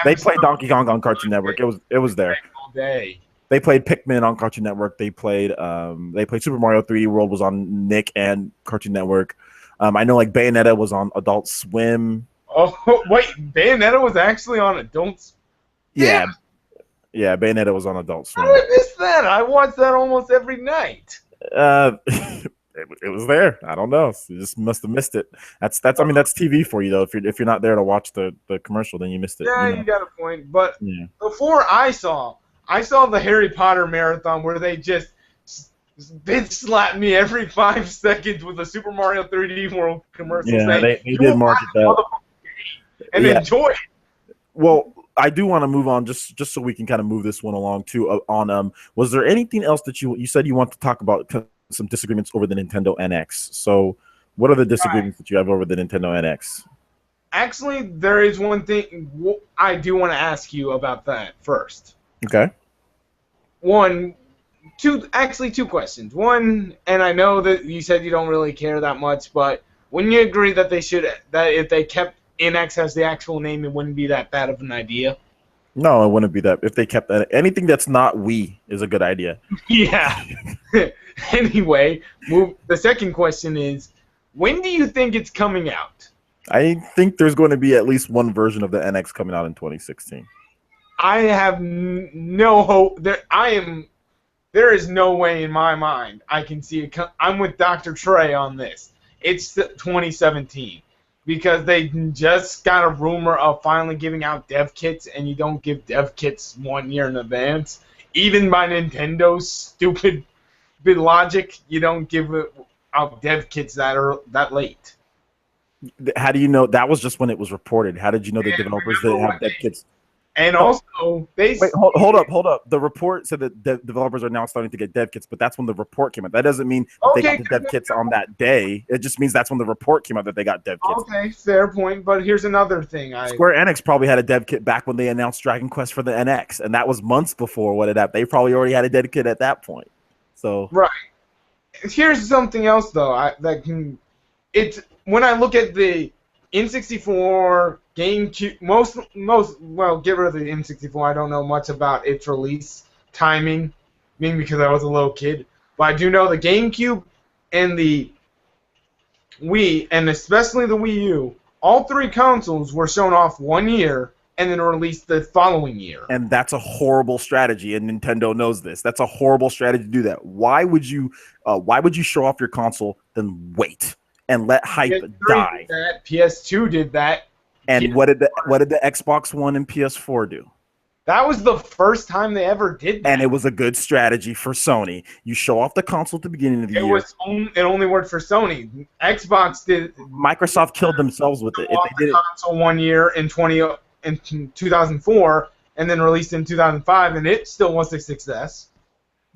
They played Donkey Kong on Cartoon Network. It was there. All day. They played Pikmin on Cartoon Network. They played Super Mario 3D World was on Nick and Cartoon Network. I know Bayonetta was on Adult Swim. Oh wait, Bayonetta was actually on Adult Swim. Yeah, Bayonetta was on Adult Swim. How did I miss that? I watched that almost every night. It was there. I don't know. You just must have missed it. That's TV for you though. If you're not there to watch the commercial, then you missed it. Yeah, you got a point. But before I saw the Harry Potter marathon where they just bitch slap me every 5 seconds with a Super Mario 3D World commercial. Yeah, they did market that. And enjoy it. Well, I do want to move on just so we can kind of move this one along too. Was there anything else that you said you want to talk about? Some disagreements over the Nintendo NX. So, what are the disagreements that you have over the Nintendo NX? Actually, there is one thing I do want to ask you about that first. Okay. Two questions. One, and I know that you said you don't really care that much, but wouldn't you agree that if they kept NX as the actual name, it wouldn't be that bad of an idea? No, it wouldn't be that. If they kept that, anything that's not Wii is a good idea. Yeah. Anyway, the second question is, when do you think it's coming out? I think there's going to be at least one version of the NX coming out in 2016. I have no hope. There is no way in my mind I can see it. I'm with Dr. Trey on this. It's 2017 because they just got a rumor of finally giving out dev kits, and you don't give dev kits 1 year in advance. Even by Nintendo's stupid logic, you don't give out dev kits that late. How do you know? That was just when it was reported. How did you know the developers didn't have dev kits? And also, wait, hold up. The report said that developers are now starting to get dev kits, but that's when the report came out. That doesn't mean they got the dev kits on that day. It just means that's when the report came out that they got dev kits. Okay, fair point. But here's another thing. Square Enix probably had a dev kit back when they announced Dragon Quest for the NX, and that was months before what it happened. They probably already had a dev kit at that point. So right. Here's something else though. When I look at the N64, GameCube, get rid of the N64. I don't know much about its release timing, maybe because I was a little kid. But I do know the GameCube and the Wii, and especially the Wii U, all three consoles were shown off 1 year and then released the following year. And that's a horrible strategy, and Nintendo knows this. That's a horrible strategy to do that. Why would you show off your console, then wait and let hype die? PS2 did that. And what did the Xbox One and PS4 do? That was the first time they ever did that. And it was a good strategy for Sony. You show off the console at the beginning of the year. It only worked for Sony. Xbox did. Microsoft killed themselves with it. If they did the console 1 year in 2004, and then released in 2005, and it still was a success.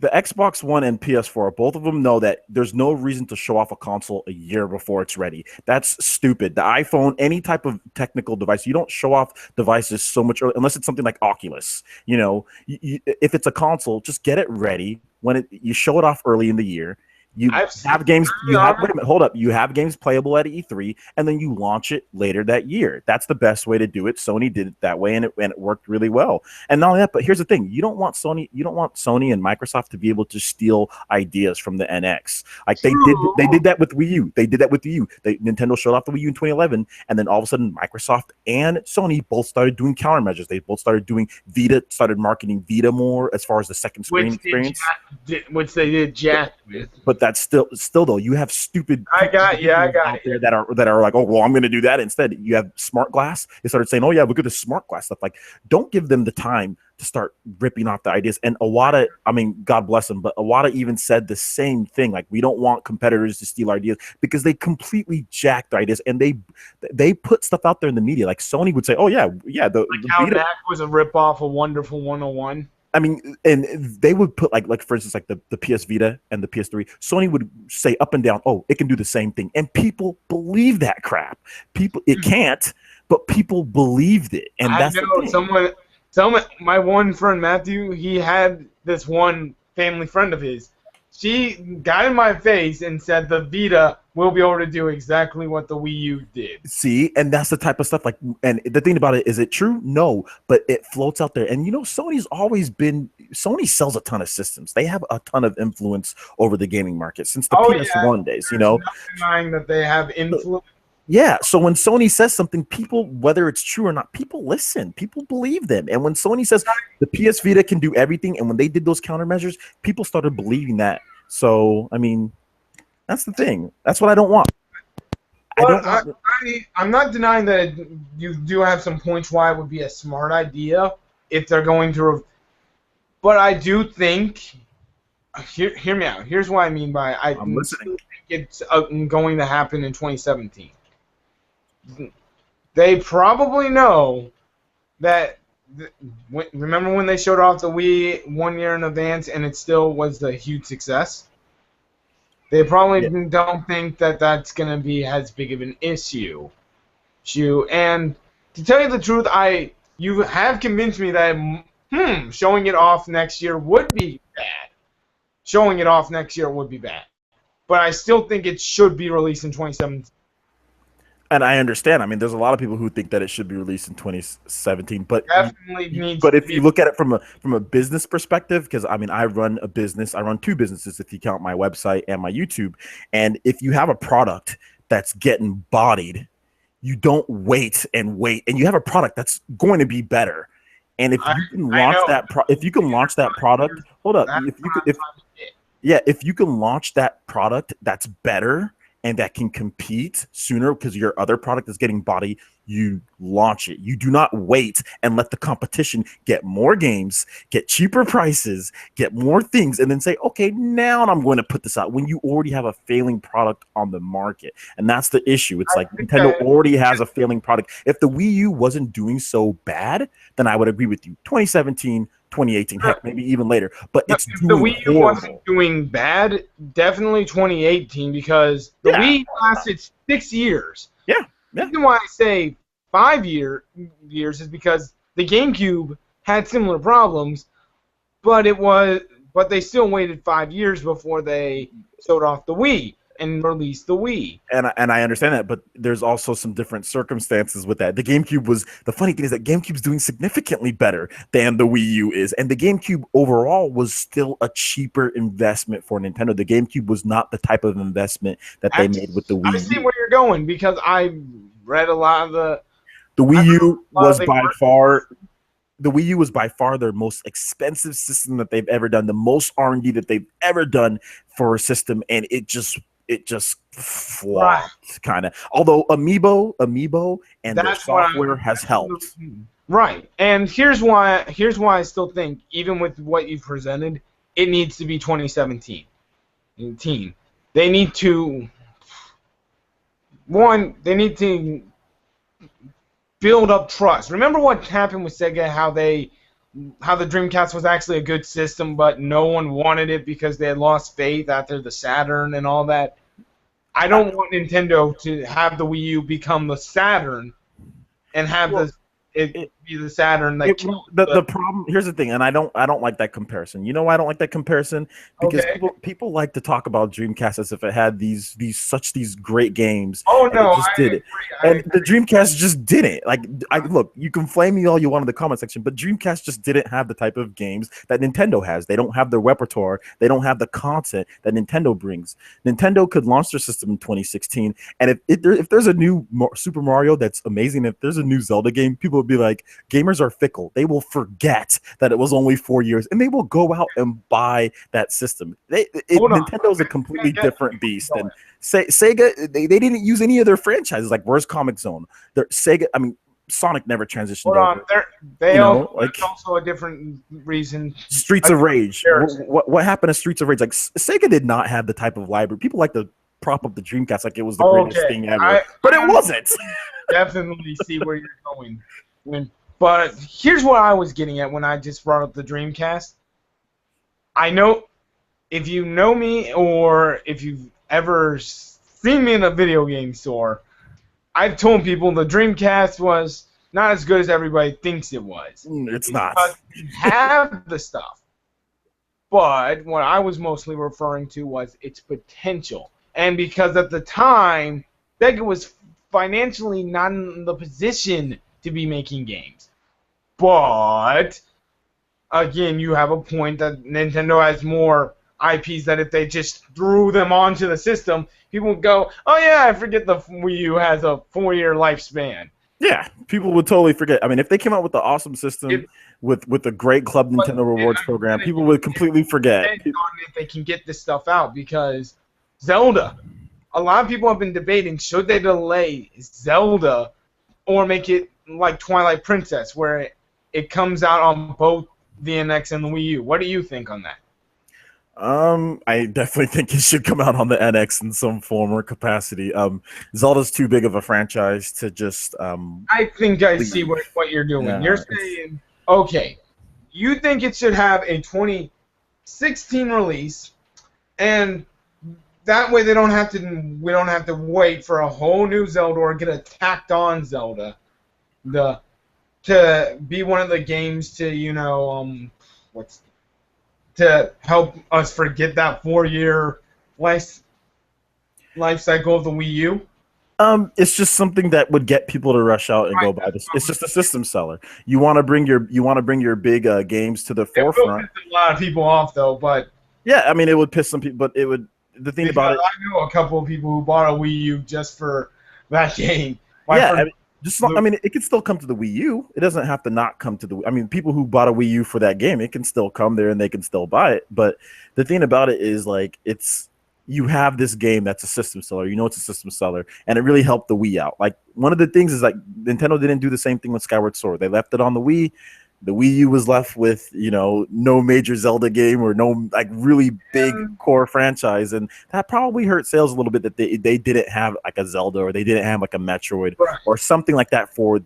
the Xbox One and PS4, both of them know that there's no reason to show off a console a year before it's ready. That's stupid. The iPhone, any type of technical device, you don't show off devices so much early, unless it's something like Oculus. If it's a console, just get it ready when you show it off early in the year. You have games. Wait a minute, hold up. You have games playable at E3, and then you launch it later that year. That's the best way to do it. Sony did it that way, and it worked really well. And not only that, but here's the thing: you don't want Sony and Microsoft to be able to steal ideas from the NX. Like they did that with Wii U. They did that with Wii U. Nintendo showed off the Wii U in 2011, and then all of a sudden, Microsoft and Sony both started doing countermeasures. They both started doing Vita, started marketing Vita more as far as the second screen experience, which they did jack with. But that's still though, you have stupid I got out there that are like, oh well, I'm going to do that instead. You have smart glass. They started saying, oh yeah, look at the smart glass stuff. Like, don't give them the time to start ripping off the ideas. And Iwata, I mean, God bless him, but Iwata even said the same thing. Like, we don't want competitors to steal ideas, because they completely jacked the ideas, and they put stuff out there in the media. Like Sony would say, oh yeah, the how Vita Mac was a ripoff of Wonderful 101. I mean, and they would put like for instance, like the PS Vita and the PS3. Sony would say up and down, oh, it can do the same thing, and people believe that crap. It can't, but people believed it, and that's the thing. Someone, my one friend Matthew, he had this one family friend of his. She got in my face and said the Vita will be able to do exactly what the Wii U did. See, and that's the type of stuff. Like, and the thing about it, is it true? No, but it floats out there. And Sony sells a ton of systems. They have a ton of influence over the gaming market since the PS1 days. There's not denying that they have influence. Yeah, so when Sony says something, people, whether it's true or not, people listen. People believe them. And when Sony says the PS Vita can do everything, and when they did those countermeasures, people started believing that. So, I mean, that's the thing. That's what I don't want. I'm not denying that you do have some points why it would be a smart idea if they're going to. But I do think. Hear me out. Here's what I mean by I'm listening. Think it's going to happen in 2017. They probably know that. Remember when they showed off the Wii 1 year in advance and it still was a huge success? They probably don't think that that's going to be as big of an issue. And to tell you the truth, you have convinced me that showing it off next year would be bad. Showing it off next year would be bad. But I still think it should be released in 2017. And I understand. I mean, there's a lot of people who think that it should be released in 2017. But if you look at it from a business perspective, because I mean, I run a business. I run two businesses if you count my website and my YouTube. And if you have a product that's getting bodied, you don't wait, and you have a product that's going to be better. And if you can launch that product, hold up. If you can launch that product that's better and that can compete sooner because your other product is getting body, you launch it. You do not wait and let the competition get more games, get cheaper prices, get more things, and then say, okay, now I'm going to put this out when you already have a failing product on the market. And that's the issue. It's like Nintendo already has a failing product. If the Wii U wasn't doing so bad, then I would agree with you. 2017, 2018, heck, maybe even later. But it's doing the Wii U wasn't doing bad. Definitely 2018, because the Wii lasted 6 years. Yeah. The reason why I say 5 years is because the GameCube had similar problems, but they still waited 5 years before they showed off the Wii and released the Wii. And I understand that, but there's also some different circumstances with that. The funny thing is that GameCube's doing significantly better than the Wii U is, and the GameCube overall was still a cheaper investment for Nintendo. The GameCube was not the type of investment that they made with the Wii U. I see where you're going, because I read a lot of the Wii U was by far their most expensive system that they've ever done, the most R&D that they've ever done for a system, and it just flopped, kind of. Although Amiibo and their software has helped. Right. And here's why I still think, even with what you've presented, it needs to be 2017. They need to build up trust. Remember what happened with Sega, how they how the Dreamcast was actually a good system, but no one wanted it because they had lost faith after the Saturn and all that. I don't want Nintendo to have the Wii U become the Saturn and have it be the Saturn that the problem. Here's the thing, and I don't like that comparison. You know why I don't like that comparison? Because people like to talk about Dreamcast as if it had these great games. Oh no, it just did it, and the Dreamcast just didn't. Like, look, you can flame me all you want in the comment section, but Dreamcast just didn't have the type of games that Nintendo has. They don't have the repertoire. They don't have the content that Nintendo brings. Nintendo could launch their system in 2016, and if there's a new Super Mario that's amazing, if there's a new Zelda game, people would be like, gamers are fickle. They will forget that it was only 4 years, and they will go out and buy that system. Nintendo's a completely different beast. And Sega, they didn't use any of their franchises. Like, where's Comic Zone? Sega, I mean, Sonic never transitioned over. There's also a different reason. Streets of Rage. What happened to Streets of Rage? Like, Sega did not have the type of library. People like to prop up the Dreamcast like it was the greatest thing ever, but it wasn't. Definitely see where you're going. But here's what I was getting at when I just brought up the Dreamcast. I know, if you know me or if you've ever seen me in a video game store, I've told people the Dreamcast was not as good as everybody thinks it was. It's not. You have the stuff. But what I was mostly referring to was its potential. And because at the time, Sega was financially not in the position to be making games. But, again, you have a point that Nintendo has more IPs that if they just threw them onto the system, people would go, oh yeah, I forget the Wii U has a 4-year lifespan. Yeah, people would totally forget. I mean, if they came out with the awesome system with a great Club Nintendo Rewards program, people would completely forget. If they can get this stuff out, because Zelda, a lot of people have been debating, should they delay Zelda or make it like Twilight Princess, where it comes out on both the NX and the Wii U. What do you think on that? I definitely think it should come out on the NX in some form or capacity. Zelda's too big of a franchise to just I think I see what you're doing. Yeah, you're saying, okay, you think it should have a 2016 release, and that way we don't have to wait for a whole new Zelda or get a tacked on Zelda to be one of the games to to help us forget that 4-year life cycle of the Wii U. It's just something that would get people to rush out and go buy this. It's just a system seller. You want to bring your big games to the forefront. It would piss a lot of people off though, but yeah, I mean it would piss some people, but it would. The thing about it, I know a couple of people who bought a Wii U just for that game. I mean, it can still come to the Wii U. It doesn't have to not come to the. I mean, people who bought a Wii U for that game, it can still come there and they can still buy it. But the thing about it is, like, you have this game that's a system seller. You know it's a system seller, and it really helped the Wii out. Like, one of the things is, like, Nintendo didn't do the same thing with Skyward Sword. They left it on the Wii. The Wii U was left with, no major Zelda game or no, like, really big core franchise, and that probably hurt sales a little bit that they didn't have, like, a Zelda or they didn't have, like, a Metroid or something like that for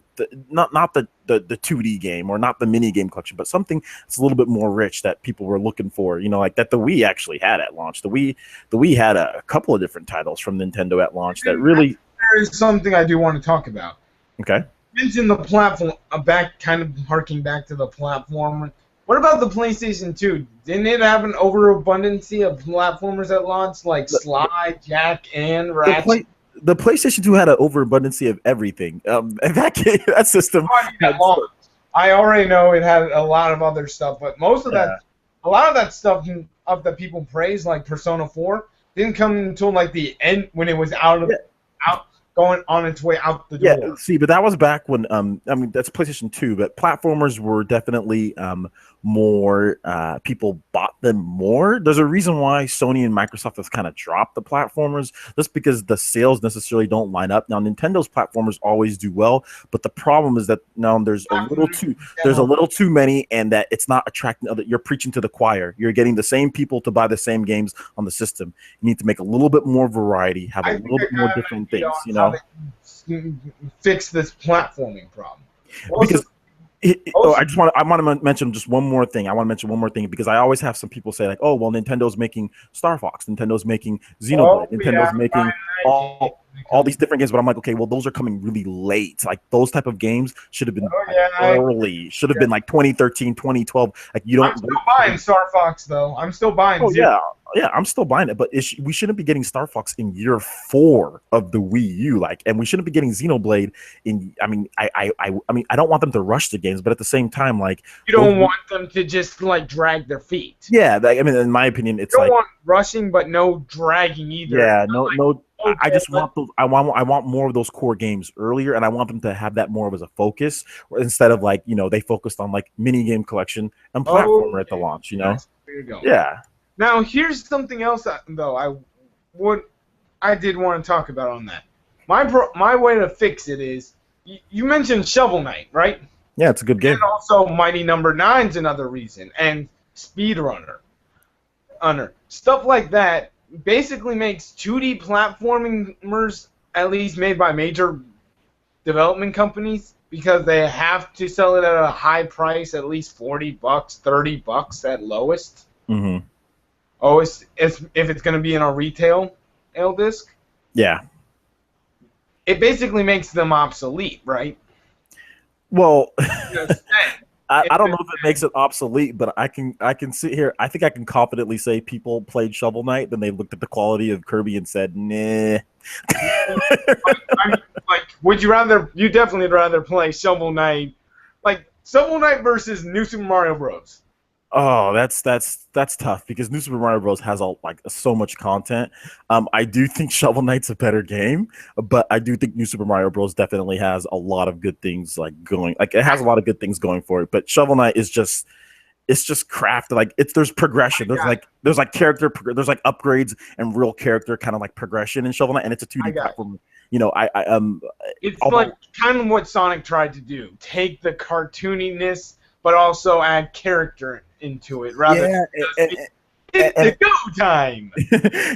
not the 2D game or not the mini game collection, but something that's a little bit more rich that people were looking for, like that the Wii actually had at launch. The Wii had a couple of different titles from Nintendo at launch that really. There is something I do want to talk about. Okay. Mentioned the platform, kind of harking back to the platform. What about the PlayStation 2? Didn't it have an overabundance of platformers at launch, like Slide, Jack, and Ratchet? The PlayStation 2 had an overabundance of everything. That system. I already know it had a lot of other stuff, but a lot of that stuff that people praise, like Persona 4, didn't come until like the end when it was going on its way out the door. Yeah, see, but that was back when that's PlayStation 2, but platformers were definitely more people bought them more. There's a reason why Sony and Microsoft has kind of dropped the platformers, just because the sales necessarily don't line up. Now, Nintendo's platformers always do well, but the problem is that now there's a little too many, and that it's not attracting other. You're preaching to the choir. You're getting the same people to buy the same games on the system. You need to make a little bit more variety, have a little bit more different things, Fix this platforming problem. I want to mention just one more thing. I want to mention one more thing because I always have some people say like, oh, well, Nintendo's making Star Fox, Nintendo's making Xenoblade, Nintendo's making all these different games. But I'm like, okay, well, those are coming really late. Like those type of games should have been early. Should have been like 2013, 2012. Like you don't. I'm still buying Star Fox though. I'm still buying. Oh yeah, I'm still buying it. But we shouldn't be getting Star Fox in year 4 of the Wii U. Like, and we shouldn't be getting Xenoblade in. I mean, I don't want them to rush the games, but at the same time, like you don't want them to just like drag their feet. Yeah, I mean, in my opinion, it's you don't like want rushing, but no dragging either. Yeah, no. I just want those. I want more of those core games earlier, and I want them to have that more of as a focus instead of like they focused on like mini game collection and platformer at the launch. There you go. Yeah. Now here's something else though I did want to talk about on that. My way to fix it is you mentioned Shovel Knight, right? Yeah, it's a good game. And also Mighty Number 9's another reason, and Speedrunner, stuff like that. Basically makes 2D platformers, at least made by major development companies, because they have to sell it at a high price, at least $40, $30 at lowest. Mm-hmm. Oh, if it's going to be in a retail disc. Yeah. It basically makes them obsolete, right? Well, I don't know if it makes it obsolete, but I can sit here. I think I can confidently say people played Shovel Knight, then they looked at the quality of Kirby and said, "Nah." Would you rather? You definitely rather play Shovel Knight, like Shovel Knight versus New Super Mario Bros. Oh, that's tough because New Super Mario Bros. Has so much content. I do think Shovel Knight's a better game, but I do think New Super Mario Bros. Definitely has a lot of good things going. Like it has a lot of good things going for it. But Shovel Knight is just crafted. Like there's progression. There's character. There's upgrades and real character kind of progression in Shovel Knight, and it's a 2D platform. It's like kind of what Sonic tried to do: take the cartooniness, but also add character into it, rather it's go time.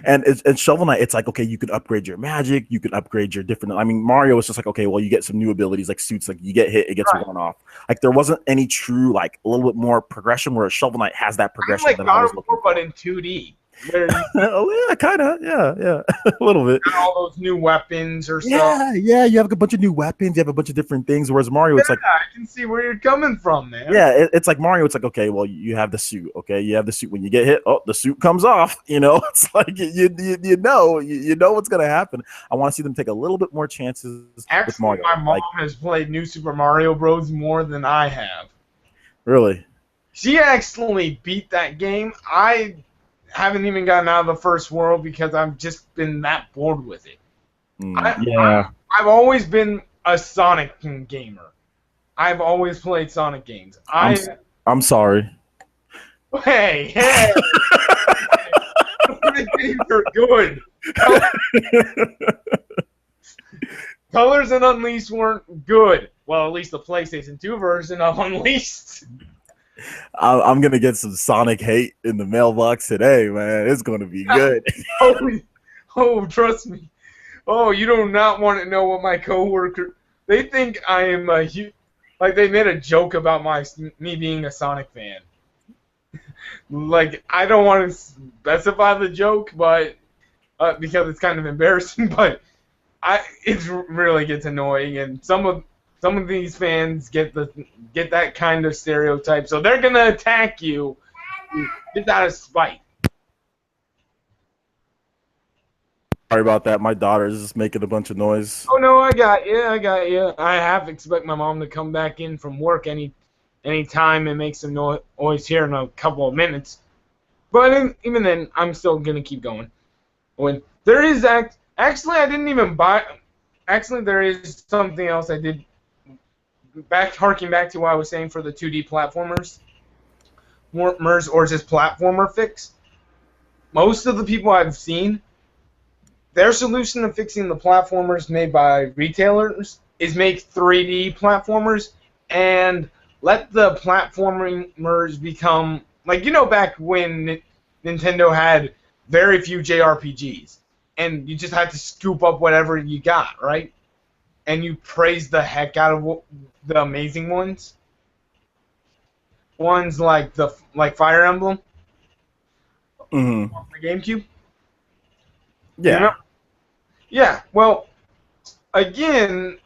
and Shovel Knight, it's like, okay, you can upgrade your magic, you can upgrade your different. I mean, Mario is just like, okay, well, you get some new abilities like suits, like you get hit, it gets one off. Like there wasn't any true a little bit more progression, where Shovel Knight has that progression. Like God of War, but in 2D. Oh yeah, kind of, yeah, a little bit. All those new weapons or stuff. Yeah, you have a bunch of new weapons, you have a bunch of different things. Whereas Mario, it's like I can see where you're coming from, man. Yeah, it's like Mario. It's like, okay, well, you have the suit. Okay, you have the suit. When you get hit, the suit comes off. It's like you know what's gonna happen. I want to see them take a little bit more chances with Mario. My mom has played New Super Mario Bros. More than I have. Really? She actually beat that game. I haven't even gotten out of the first world because I've just been that bored with it. I've always been a Sonic gamer. I've always played Sonic games. I'm sorry. Hey! Sonic games are good. Colors and Unleashed weren't good. Well, at least the PlayStation 2 version of Unleashed. I'm gonna get some Sonic hate in the mailbox today, man. It's gonna be good. Oh, trust me. Oh, you do not want to know what my coworker. They think I am they made a joke about me being a Sonic fan. I don't want to specify the joke, but because it's kind of embarrassing. But it really gets annoying, and some of these fans get that kind of stereotype, so they're gonna attack you just out of spite. Sorry about that. My daughter is just making a bunch of noise. Oh no, I got you. I have to expect my mom to come back in from work any time and make some noise here in a couple of minutes. But even then, I'm still gonna keep going. When there is actually, I didn't even buy. Actually, there is something else I did. Harking back to what I was saying for the 2D platformers, or just platformer fix. Most of the people I've seen, their solution to fixing the platformers made by retailers is make 3D platformers and let the platformers become back when Nintendo had very few JRPGs and you just had to scoop up whatever you got, right? And you praise the heck out of the amazing ones. ones like Fire Emblem Mm-hmm. on the GameCube. Yeah. You know? Yeah. Well, again,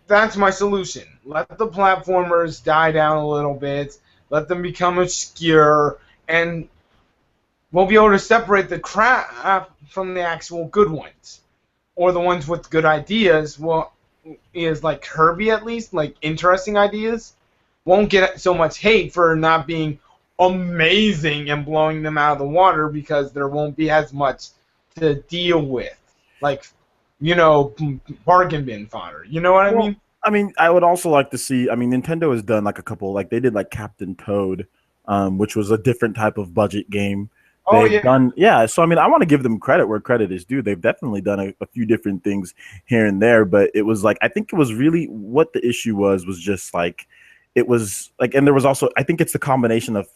that's my solution. Let the platformers die down a little bit. Let them become obscure, and we'll be able to separate the crap from the actual good ones, or the ones with good ideas. Well, is like Kirby at least, like interesting ideas, won't get so much hate for not being amazing and blowing them out of the water because there won't be as much to deal with, like bargain bin fodder. You know what I Well, mean? I mean, I would also like to see. I mean, Nintendo has done like a couple, like they did like Captain Toad, which was a different type of budget game. Oh They've yeah. done, yeah. So I mean, I want to give them credit where credit is due. They've definitely done a few different things here and there, but it was like I think it was really what the issue was just like it was like, and there was also I think it's the combination of,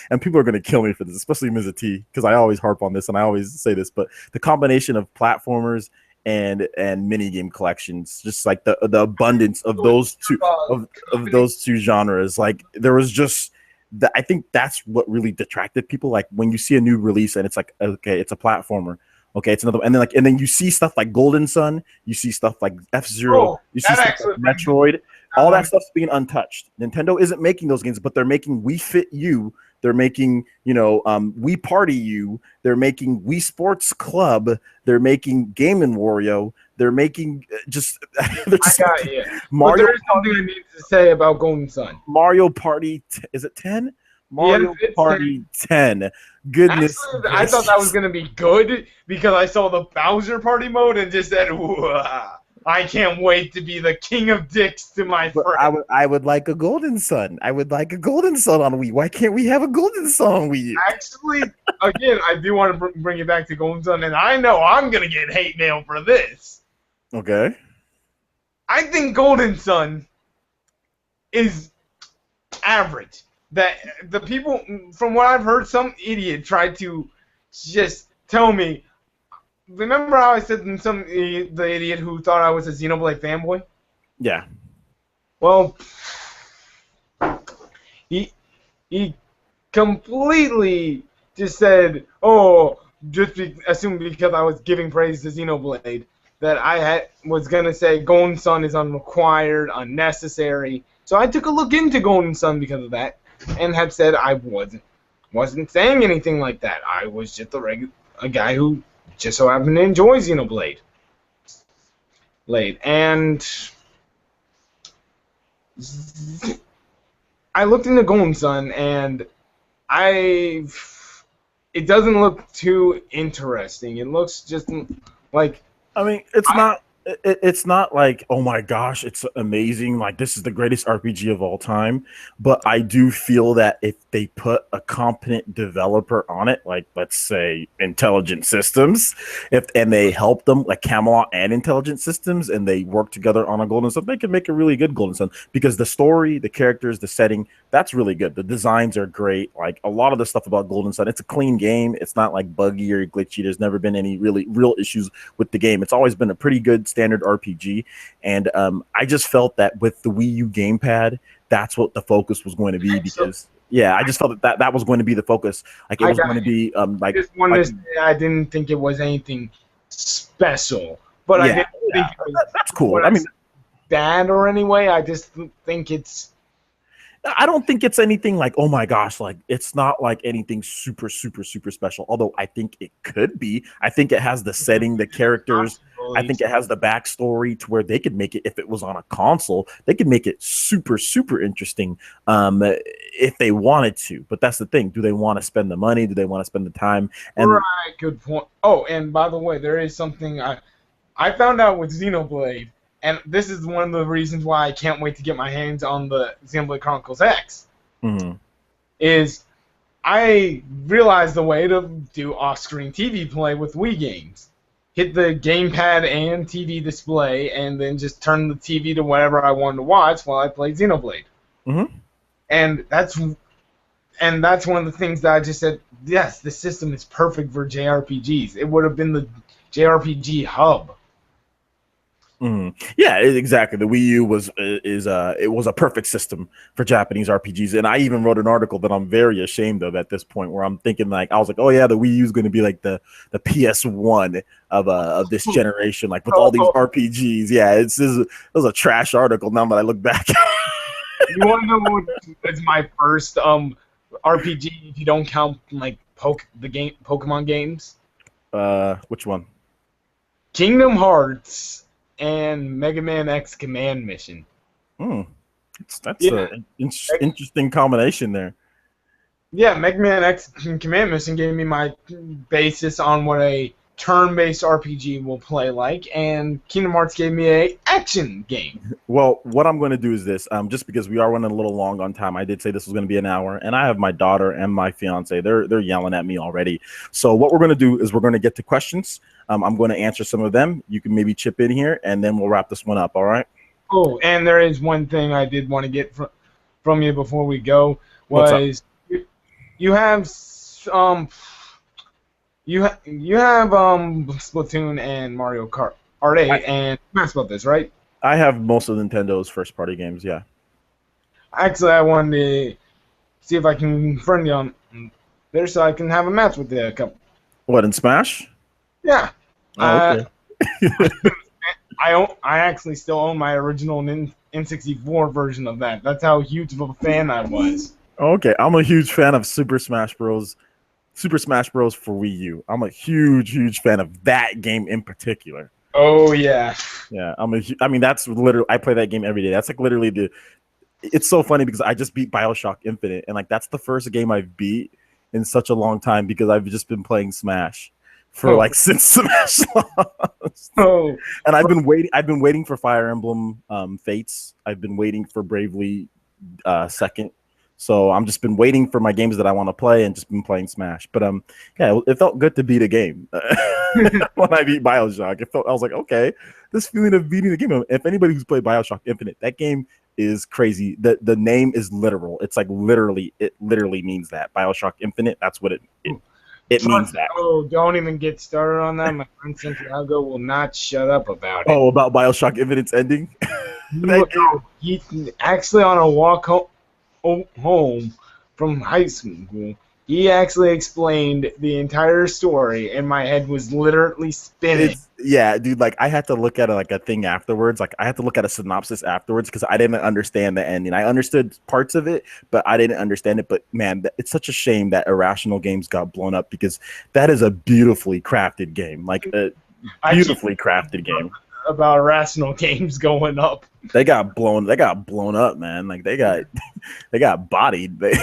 and people are going to kill me for this, especially Ms. T, because I always harp on this and I always say this, but the combination of platformers and mini game collections, just like the abundance of those two of those two genres, like there was just that. I think that's what really detracted people. Like when you see a new release and it's like, okay, it's a platformer, okay, it's another, and then you see stuff like Golden Sun, you see stuff like F-Zero, you see stuff like Metroid, all that stuff's being untouched. Nintendo isn't making those games, but they're making Wii Fit U. They're making, Wii Party U. They're making Wii Sports Club. They're making Game & Wario. They're making just. They're just I got you. Mario. But there is something I need to say about Golden Sun. Mario Party. Is it 10? Mario Party 10. Goodness. Actually, I thought that was going to be good because I saw the Bowser Party mode and just said, I can't wait to be the king of dicks to my friend. I would like a Golden Sun. I would like a Golden Sun on Wii. Why can't we have a Golden Sun on Wii? Actually, again, I do want to bring it back to Golden Sun, and I know I'm going to get hate mail for this. Okay. I think Golden Sun is average. That the people, from what I've heard, some idiot tried to just tell me. Remember how I said the idiot who thought I was a Xenoblade fanboy? Yeah. Well, he completely just said, assumed because I was giving praise to Xenoblade that I was gonna say Golden Sun is unrequired, unnecessary. So I took a look into Golden Sun because of that, and had said I wasn't saying anything like that. I was just a guy who just so happened to enjoy Xenoblade. And I looked into Golden Sun, and it doesn't look too interesting. It looks just like, I mean, it's not like, oh my gosh, it's amazing, like this is the greatest RPG of all time. But I do feel that if they put a competent developer on it, like let's say Intelligent Systems, and they help them, like Camelot and Intelligent Systems, and they work together on a Golden Sun, they can make a really good Golden Sun, because the story, the characters, the setting, that's really good. The designs are great. Like a lot of the stuff about Golden Sun, it's a clean game. It's not like buggy or glitchy. There's never been any real issues with the game. It's always been a pretty good standard RPG. And I just felt that with the Wii U gamepad, that's what the focus was going to be, because I just felt that was going to be the focus. Like it was going to be like. I just wanted to say I didn't think it was anything special, but I didn't think it was that's cool. I mean, bad or anyway. I just think it's. I don't think it's anything like, oh my gosh, like it's not like anything super, super, super special. Although I think it could be. I think it has the setting, the characters. I think it has the backstory to where they could make it, if it was on a console, they could make it super, super interesting if they wanted to. But that's the thing. Do they want to spend the money? Do they want to spend the time? And right, good point. Oh, and by the way, there is something I found out with Xenoblade. And this is one of the reasons why I can't wait to get my hands on the Xenoblade Chronicles X. Mm-hmm. Is I realized the way to do off-screen TV play with Wii games. Hit the gamepad and TV display, and then just turn the TV to whatever I wanted to watch while I played Xenoblade. Mm-hmm. And that's one of the things that I just said, yes, the system is perfect for JRPGs. It would have been the JRPG hub. Yeah, exactly. The Wii U it was a perfect system for Japanese RPGs, and I even wrote an article that I'm very ashamed of at this point, where I'm thinking like I was like, oh yeah, the Wii U is going to be like the PS1 of this generation, like with all these RPGs. Yeah, it was a trash article. Now that I look back, You want to know what is my first RPG if you don't count like Pokemon games? which one? Kingdom Hearts and Mega Man X Command Mission. That's an interesting combination there. Yeah, Mega Man X Command Mission gave me my basis on what a turn-based RPG will play like, and Kingdom Hearts gave me a action game. Well, what I'm going to do is this, just because we are running a little long on time. I did say this was going to be an hour, and I have my daughter and my fiance. They're yelling at me already. So what we're going to do is we're going to get to questions. I'm going to answer some of them. You can maybe chip in here, and then we'll wrap this one up. All right? Oh, and there is one thing I did want to get from you before we go was you have Splatoon and Mario Kart 8 and Smash Brothers, right? I have most of Nintendo's first-party games. Yeah. Actually, I wanted to see if I can friend you on there so I can have a match with the couple. What, in Smash? Yeah. Oh, okay. I actually still own my original N64 version of that. That's how huge of a fan I was. Okay, I'm a huge fan of Super Smash Bros. Super Smash Bros. For Wii U. I'm a huge fan of that game in particular. Oh yeah. Yeah, I mean, that's literally, I play that game every day. That's like literally it's so funny because I just beat BioShock Infinite, and like that's the first game I've beat in such a long time because I've just been playing Smash for like since Smash Lost. Oh. And I've been waiting for Fire Emblem Fates. I've been waiting for Bravely Second. So I'm just been waiting for my games that I want to play and just been playing Smash. But yeah, it felt good to beat a game when I beat BioShock. I was like, okay, this feeling of beating the game. If anybody who's played BioShock Infinite, that game is crazy. The name is literal. It's like it literally means that. BioShock Infinite, that's what it means that. Oh, don't even get started on that. My friend Santiago will not shut up about it. Oh, about BioShock Infinite's ending? No, he's actually on a walk home from high school. He actually explained the entire story, and my head was literally spinning. Yeah, dude, like I had to look at a thing afterwards. Like I had to look at a synopsis afterwards because I didn't understand the ending. I understood parts of it, but I didn't understand it. But man, it's such a shame that Irrational Games got blown up because that is a beautifully crafted game. Like a beautifully crafted game. About Irrational Games going up. They got blown up, man. Like they got bodied. By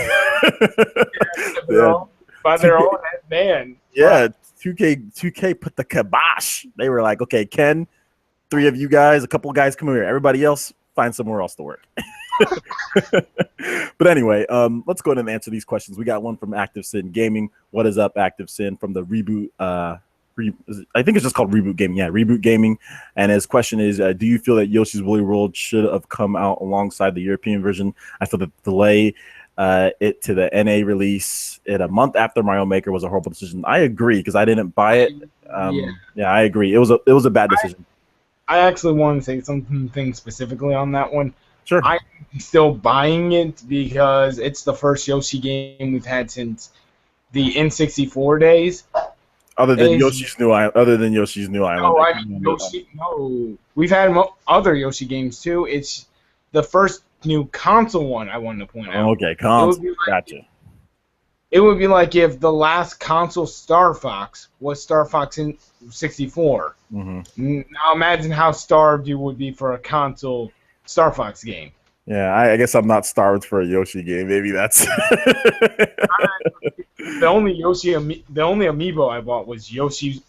their own man. Yeah, 2K put the kibosh. They were like, okay, Ken, 3 of you guys, a couple of guys come over here. Everybody else, find somewhere else to work. But anyway, let's go ahead and answer these questions. We got one from Active Sin Gaming. What is up, Active Sin? From the Reboot I think it's just called Reboot Gaming. Yeah, Reboot Gaming. And his question is, do you feel that Yoshi's Woolly World should have come out alongside the European version? I feel that the delay it to the NA release a month after Mario Maker was a horrible decision. I agree because I didn't buy it. Yeah, I agree. It was a bad decision. I actually want to say something specifically on that one. Sure. I'm still buying it because it's the first Yoshi game we've had since the N64 days. Other than Yoshi's New Island. No, we've had other Yoshi games too. It's the first new console one I wanted to point out. Okay, console. Gotcha. It would be like if the last console Star Fox was Star Fox in 64. Mm-hmm. Now imagine how starved you would be for a console Star Fox game. Yeah, I guess I'm not starved for a Yoshi game. Maybe that's the only amiibo I bought was the Yoshi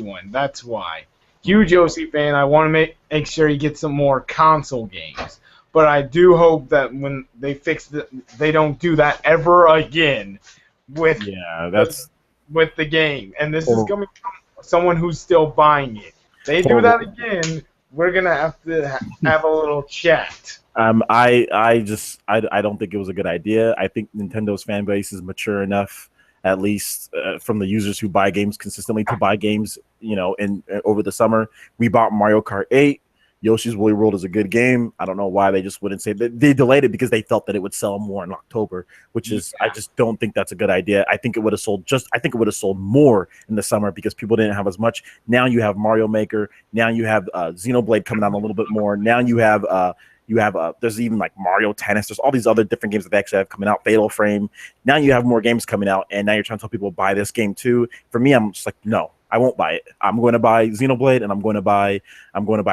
one. That's why. Huge Yoshi fan. I want to make sure he gets some more console games. But I do hope that when they fix it, they don't do that ever again with the game. And this is coming from someone who's still buying it. They do that again, we're gonna have to have a little chat. I don't think it was a good idea. I think Nintendo's fan base is mature enough at least from the users who buy games consistently to buy games, in over the summer. We bought Mario Kart 8. Yoshi's Woolly World is a good game. I don't know why they just wouldn't say that. They delayed it because they felt that it would sell more in October, which is I just don't think that's a good idea. I think it would have sold more in the summer because people didn't have as much. Now you have Mario Maker. Now you have Xenoblade coming out a little bit more. Now you have there's even like Mario Tennis. There's all these other different games that they actually have coming out. Fatal Frame. Now you have more games coming out, and now you're trying to tell people to buy this game too. For me, I'm just like, no, I won't buy it. I'm going to buy Xenoblade, and I'm going to buy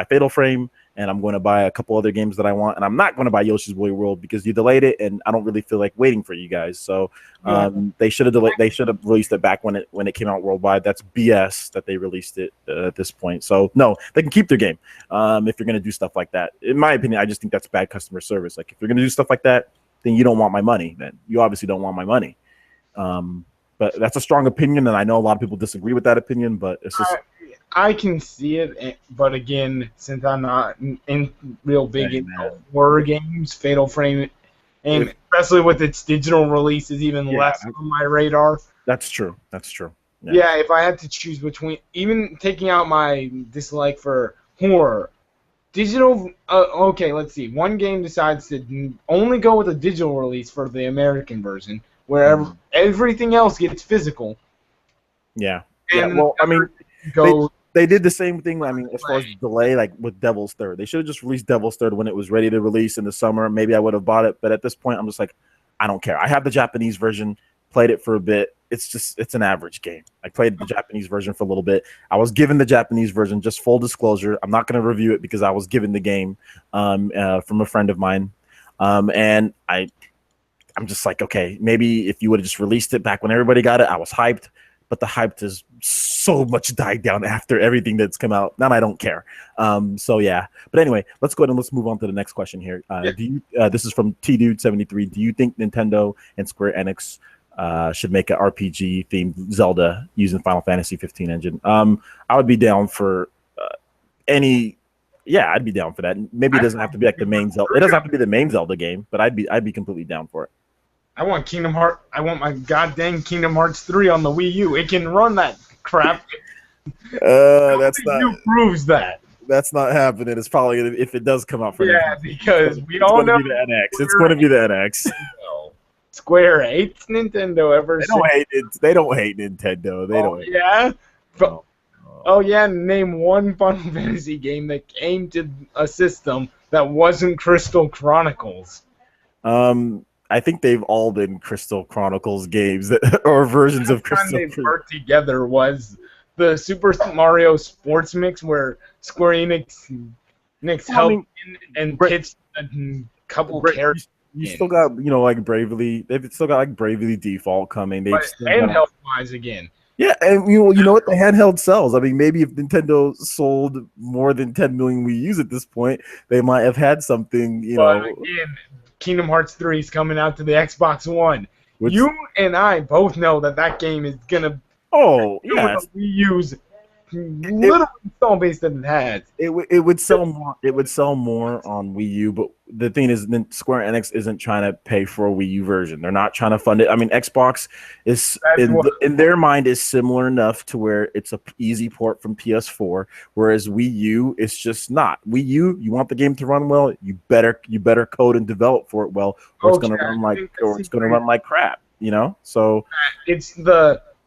Fatal Frame, and I'm going to buy a couple other games that I want, and I'm not going to buy Yoshi's Woolly World because you delayed it, and I don't really feel like waiting for you guys. So they should have delayed. They should have released it back when it came out worldwide. That's BS that they released it at this point. So no, they can keep their game if you're going to do stuff like that. In my opinion, I just think that's bad customer service. Like if you're going to do stuff like that, then you don't want my money. Then you obviously don't want my money. But that's a strong opinion, and I know a lot of people disagree with that opinion, but it's just... I can see it, but again, since I'm not in real big in horror games, Fatal Frame, and especially with its digital release, is even less on my radar. That's true. Yeah, if I had to choose between, even taking out my dislike for horror, digital, okay, let's see. One game decides to only go with a digital release for the American version, where everything else gets physical. Yeah. Well, I mean, they did the same thing. I mean, as far as delay, like with Devil's Third, they should have just released Devil's Third when it was ready to release in the summer. Maybe I would have bought it, but at this point, I'm just like, I don't care. I have the Japanese version, played it for a bit. It's an average game. I played the Japanese version for a little bit. I was given the Japanese version. Just full disclosure, I'm not going to review it because I was given the game from a friend of mine, and I'm just like, okay, maybe if you would have just released it back when everybody got it, I was hyped, but the hype has so much died down after everything that's come out. Now I don't care. So yeah, but anyway, let's go ahead and let's move on to the next question here. This is from TDude73. Do you think Nintendo and Square Enix should make an RPG themed Zelda using Final Fantasy 15 engine? I would be down for I'd be down for that. Maybe it doesn't have to be like the main Zelda. It doesn't have to be the main Zelda game, but I'd be completely down for it. I want my goddamn Kingdom Hearts 3 on the Wii U. It can run that crap. That's not. Wii U proves that. That's not happening. It's probably if it does come out for Nintendo. Because we all know it's going to be the NX. Square hates Nintendo ever since. They don't hate Nintendo. They don't. Yeah. Oh yeah. Name one Final Fantasy game that came to a system that wasn't Crystal Chronicles. I think they've all been Crystal Chronicles games or versions of Crystal. The time they worked together was the Super Mario Sports Mix, where Square Enix helped and pitched a couple characters. You still got like Bravely. They've still got like Bravely Default coming. They've handheld wise again. Yeah, and you know what the handheld sells. I mean, maybe if Nintendo sold more than 10 million Wii U's at this point, they might have had something. But again, Kingdom Hearts 3 is coming out to the Xbox One. You and I both know that game is gonna. Oh yeah, Wii U's little install base that it has. It would sell more. It would sell more on Wii U, but the thing is, Square Enix isn't trying to pay for a Wii U version. They're not trying to fund it. I mean, Xbox is in their mind is similar enough to where it's a easy port from PS4, whereas Wii U is just not. Wii U, you want the game to run well, you better code and develop for it well, or it's gonna run like crap. So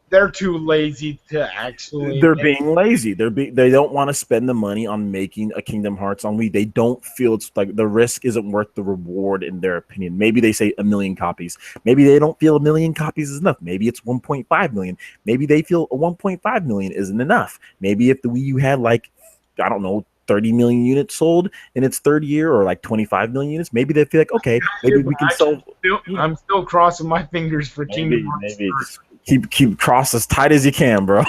they're too lazy to actually. They're being lazy. They don't want to spend the money on making a Kingdom Hearts on Wii. They don't feel it's like the risk isn't worth the reward in their opinion. Maybe they say 1 million copies. Maybe they don't feel 1 million copies is enough. Maybe it's 1.5 million. Maybe they feel 1.5 million isn't enough. Maybe if the Wii U had 30 million units sold in its third year, or 25 million units, maybe they feel like, okay, maybe we can sell. I'm still crossing my fingers for Kingdom Hearts. Maybe keep cross as tight as you can, bro.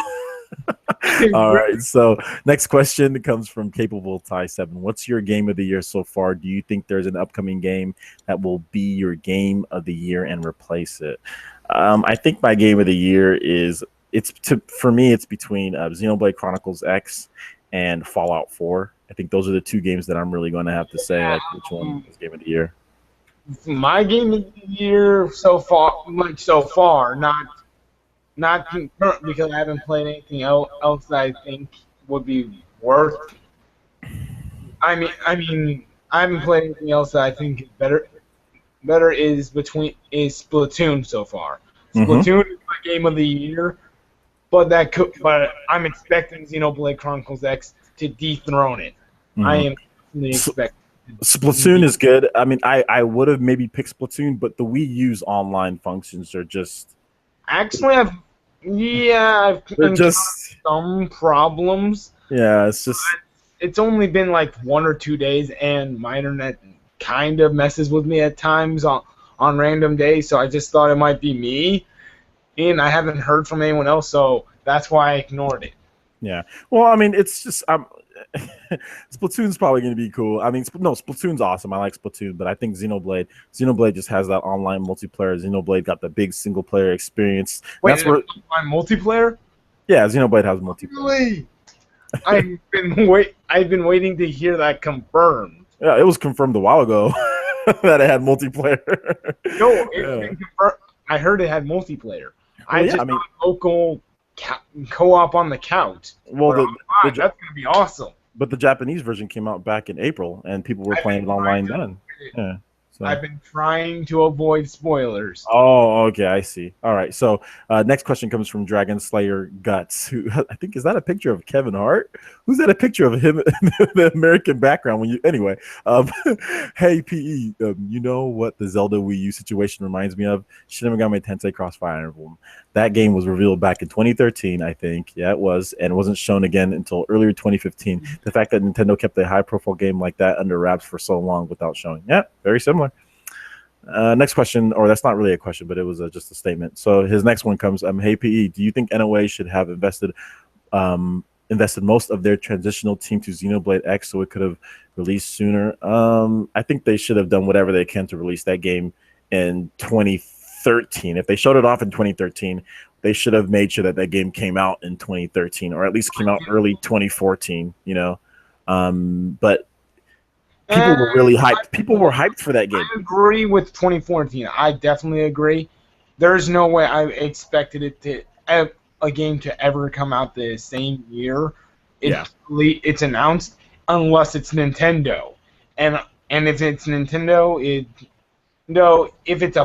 All right. So next question comes from Capable Tie 7. What's your game of the year so far? Do you think there's an upcoming game that will be your game of the year and replace it? I think my game of the year for me, it's between Xenoblade Chronicles X and Fallout 4. I think those are the two games that I'm really going to have to say which one is game of the year. My game of the year so far, not not confirmed because I haven't played anything else that I think would be worth. I haven't played anything else that I think is better. Better is Splatoon so far. Hmm. Splatoon is my game of the year, but I'm expecting Xenoblade Chronicles X to dethrone it. I Hmm. am definitely expecting. Splatoon is good. I mean, I would have maybe picked Splatoon, but the Wii U's online functions are just Actually, I've they're encountered just some problems. yeah, it's just It's only been like 1 or 2 days, and my internet kind of messes with me at times on random days. So I just thought it might be me, and I haven't heard from anyone else, so that's why I ignored it. yeah. Well, I mean, it's just Splatoon's probably going to be cool. I mean, no, Splatoon's awesome. I like Splatoon, but I think Xenoblade just has that online multiplayer. Xenoblade got the big single player experience. And Wait, that's where, my multiplayer? yeah, Xenoblade has multiplayer. Really? I've been waiting to hear that confirmed. Yeah, it was confirmed a while ago that it had multiplayer. No, it's Yeah. been confirmed. I heard it had multiplayer. Well, I yeah, just I mean, thought local co-op on the couch. well, But online, that's gonna be awesome. but the Japanese version came out back in April, and people were I've playing been it trying online to then. Yeah. So. I've been trying to avoid spoilers. Oh, okay, I see. All right. So, next question comes from Dragon Slayer Guts, who I think is that a picture of Kevin Hart? Who's that a picture of him? The American background. When you anyway. Hey PE, you know what the Zelda Wii U situation reminds me of? Shin Megami Tensei Crossfire Emblem. That game was revealed back in 2013, I think. Yeah, it was, and wasn't shown again until earlier 2015. The fact that Nintendo kept a high-profile game like that under wraps for so long without showing. Yeah, very similar. Next question, or that's not really a question, but it was just a statement. So his next one comes, hey PE, do you think NOA should have invested most of their transitional team to Xenoblade X so it could have released sooner? I think they should have done whatever they can to release that game in 2013. If they showed it off in 2013, they should have made sure that that game came out in 2013, or at least came out early 2014. But people were really hyped. People were hyped for that game. I agree with 2014. I definitely agree. There's no way I expected a game to ever come out the same year. Yeah. It's announced unless it's Nintendo, and if it's Nintendo, if it's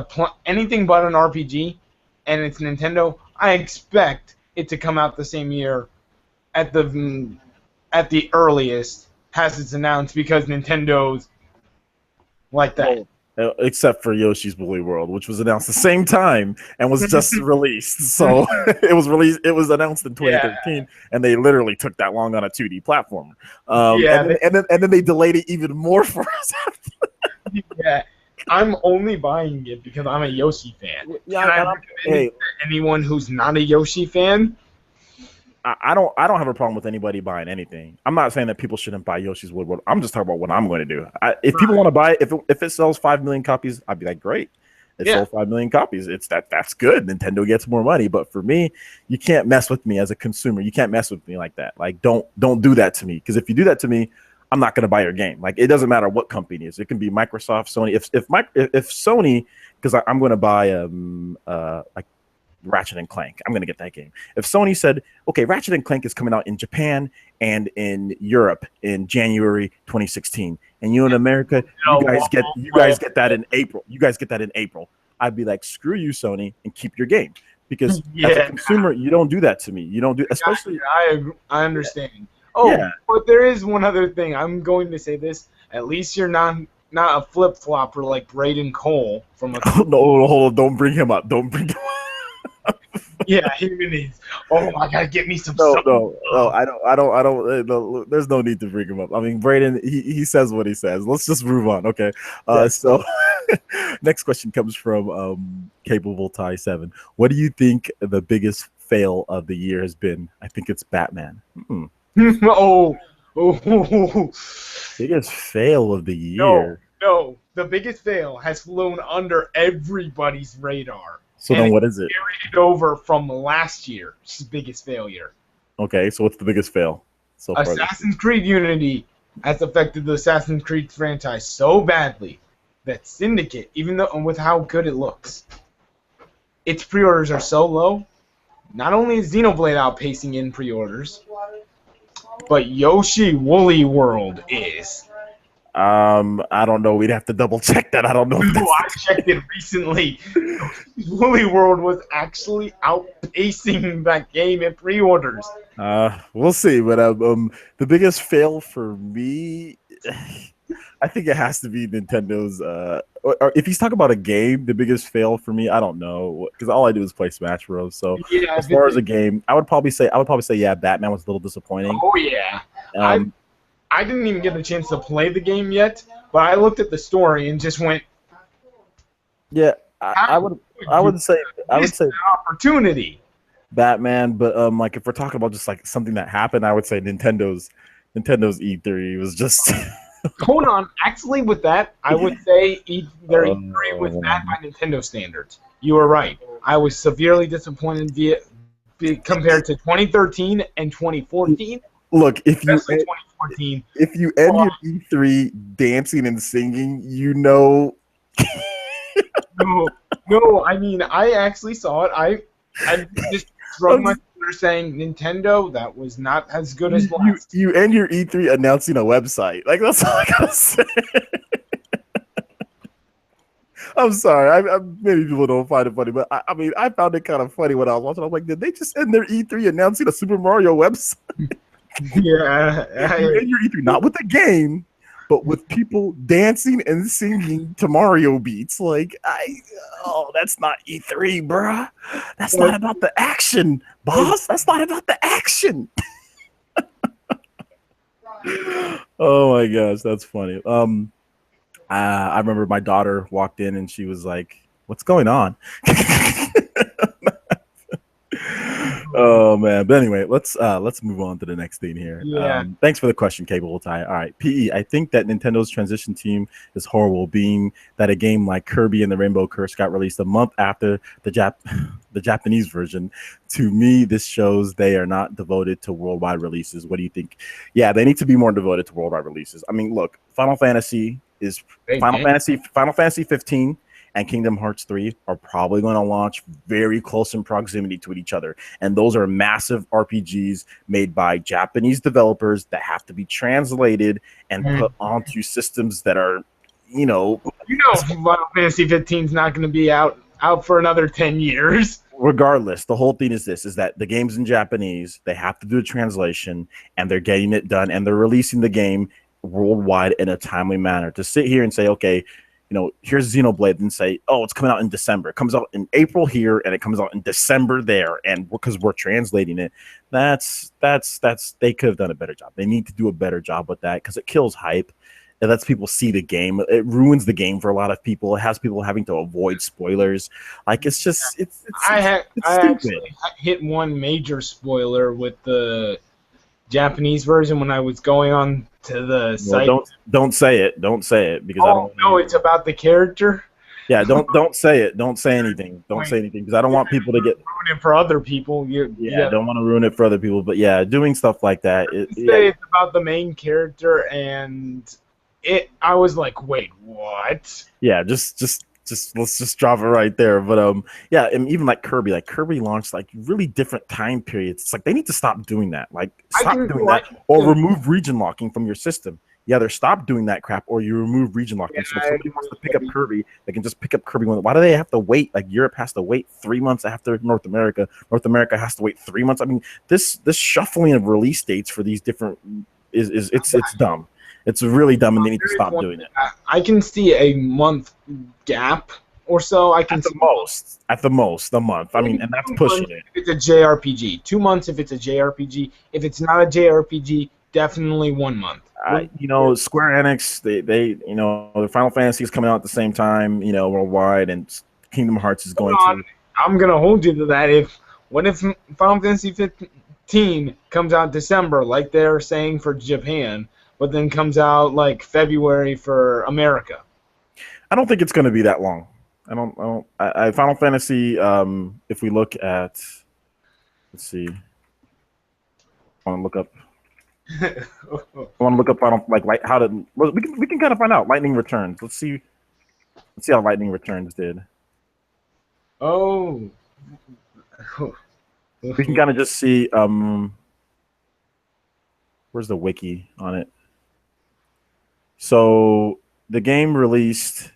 anything but an RPG, and it's Nintendo, I expect it to come out the same year at the earliest has it's announced because Nintendo's like that. Except for Yoshi's Woolly World, which was announced the same time and was just released. So it was released. It was announced in 2013, and they literally took that long on a 2D platformer. And then they delayed it even more for us. Yeah, I'm only buying it because I'm a Yoshi fan. Yeah, hey, anyone who's not a Yoshi fan. I don't have a problem with anybody buying anything. I'm not saying that people shouldn't buy Yoshi's Woolly World. I'm just talking about what I'm going to do. If people want to buy it, if it sells 5 million copies, I'd be like, great. It sold 5 million copies. That's good. Nintendo gets more money. But for me, you can't mess with me as a consumer. You can't mess with me like that. Like don't do that to me. Because if you do that to me, I'm not going to buy your game. Like it doesn't matter what company it is. It can be Microsoft, Sony. If Sony, because I'm going to buy like Ratchet and Clank. I'm going to get that game. If Sony said, okay, Ratchet and Clank is coming out in Japan and in Europe in January 2016, and you in America, you guys get that in April. You guys get that in April. I'd be like, screw you, Sony, and keep your game. Because as a consumer, you don't do that to me. You don't do, especially. I understand. Oh, but there is one other thing. I'm going to say this. At least you're not a flip flopper like Braden Cole from a. No, hold on, don't bring him up. Don't bring him up. Yeah, he really is. Oh, I gotta get me some. No, I don't. No, there's no need to bring him up. I mean, Braden, he says what he says. Let's just move on, okay? So, next question comes from Capable Tie 7. What do you think the biggest fail of the year has been? I think it's Batman. Oh. Biggest fail of the year. No, the biggest fail has flown under everybody's radar. So then what is it? Carried it over from last year's biggest failure. Okay, so what's the biggest fail so far? Assassin's Creed Unity has affected the Assassin's Creed franchise so badly that Syndicate, even though with how good it looks, its pre-orders are so low not only is Xenoblade outpacing in pre-orders, but Yoshi Woolly World is. I don't know. We'd have to double check that. I don't know. No, I checked it recently. Woolly World was actually outpacing that game in pre-orders. We'll see. But the biggest fail for me, I think it has to be Nintendo's. Or if he's talking about a game, the biggest fail for me, I don't know, because all I do is play Smash Bros. So Yeah, as far as a game, I would probably say, yeah, Batman was a little disappointing. Oh yeah. I didn't even get a chance to play the game yet, but I looked at the story and just went. Yeah, I would say opportunity. Batman, but like if we're talking about just like something that happened, I would say Nintendo's E3 was just. Hold on, actually, with that, I would say their E3 was bad by Nintendo standards. You were right. I was severely disappointed compared to 2013 and 2014. Look, if you end your E3 dancing and singing, you know. No, I mean, I actually saw it. I just shrugged my shoulders saying, Nintendo, that was not as good as last. You end your E3 announcing a website. Like, that's all I gotta say. I'm sorry. Maybe people don't find it funny, but I mean, I found it kind of funny when I was watching. I was like, did they just end their E3 announcing a Super Mario website? Yeah. You end your E3 not with the game, but with people dancing and singing to Mario beats. Like, that's not E3, bruh. That's not about the action, boss. That's not about the action. Oh my gosh, that's funny. I remember my daughter walked in and she was like, "What's going on?" Oh man, but anyway, let's move on to the next thing here. Yeah. Thanks for the question, Capable Tie. All right, PE. I think that Nintendo's transition team is horrible, being that a game like Kirby and the Rainbow Curse got released a month after the Japanese version. To me, this shows they are not devoted to worldwide releases. What do you think? Yeah, they need to be more devoted to worldwide releases. I mean, look, Final Fantasy 15 and Kingdom Hearts 3 are probably going to launch very close in proximity to each other. And those are massive RPGs made by Japanese developers that have to be translated and put onto systems that are, Final Fantasy 15 is not going to be out for another 10 years. Regardless, the whole thing is that the game's in Japanese, they have to do a translation, and they're getting it done, and they're releasing the game worldwide in a timely manner. To sit here and say, okay, here's Xenoblade, and say, oh, it's coming out in December. It comes out in April here, and it comes out in December there, and because we're translating it, that's they could have done a better job. They need to do a better job with that because it kills hype. It lets people see the game. It ruins the game for a lot of people. It has people having to avoid spoilers. Like, it's just it's I actually hit one major spoiler with the Japanese version when I was going on to the site. Don't say it. Don't say it because I don't. No, it's about the character. Yeah, don't say it. Don't say anything. Don't say anything because I don't want people to get ruin it for other people. I don't want to ruin it for other people. But yeah, doing stuff like that. It's about the main character, and I was like, wait, what? Yeah, just let's just drop it right there. But and even like Kirby launched like really different time periods. It's like they need to stop doing that. Like or remove region locking from your system. You either stop doing that crap or you remove region locking. So if somebody wants to pick up Kirby, they can just pick up Kirby. Why do they have to wait? Like Europe has to wait 3 months after North America. North America has to wait 3 months. I mean, this shuffling of release dates for these different it's dumb. It's really dumb, and they need to stop doing it. I can see a month gap or so. At the most, a month. I mean, and that's pushing it. If it's a JRPG, 2 months if it's a JRPG. If it's not a JRPG, definitely 1 month. Square Enix, they the Final Fantasy is coming out at the same time, worldwide, and Kingdom Hearts is going to. I'm gonna hold you to that. What if Final Fantasy 15 comes out December, like they're saying for Japan? But then comes out like February for America. I don't think it's going to be that long. I Final Fantasy. If we look at, let's see. I want to look up. Final how did we can kind of find out Lightning Returns. Let's see how Lightning Returns did. Oh. We can kind of just see where's the wiki on it. So the game released.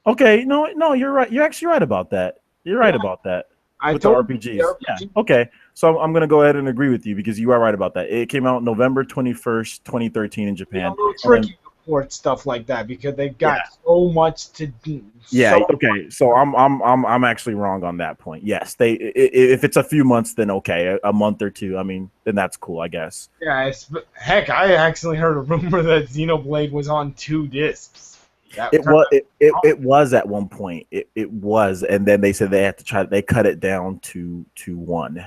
Okay, no, you're right. You're actually right about that. You're right Yeah, about that I with the told you the RPGs. Yeah. RPG. Okay. So I'm gonna go ahead and agree with you because you are right about that. It came out November 21st, 2013 in Be a Japan, little and then tricky to port stuff like that because they've yeah, got so much to do. yeah. So Okay. So I'm actually wrong on that point. Yes, if it's a few months, then okay, a month or two. I mean, then that's cool, I guess. yeah, heck, I actually heard a rumor that Xenoblade was on 2 discs. That It turned was out. it was at one point. It was, and then they said they had to try. They cut it down to one.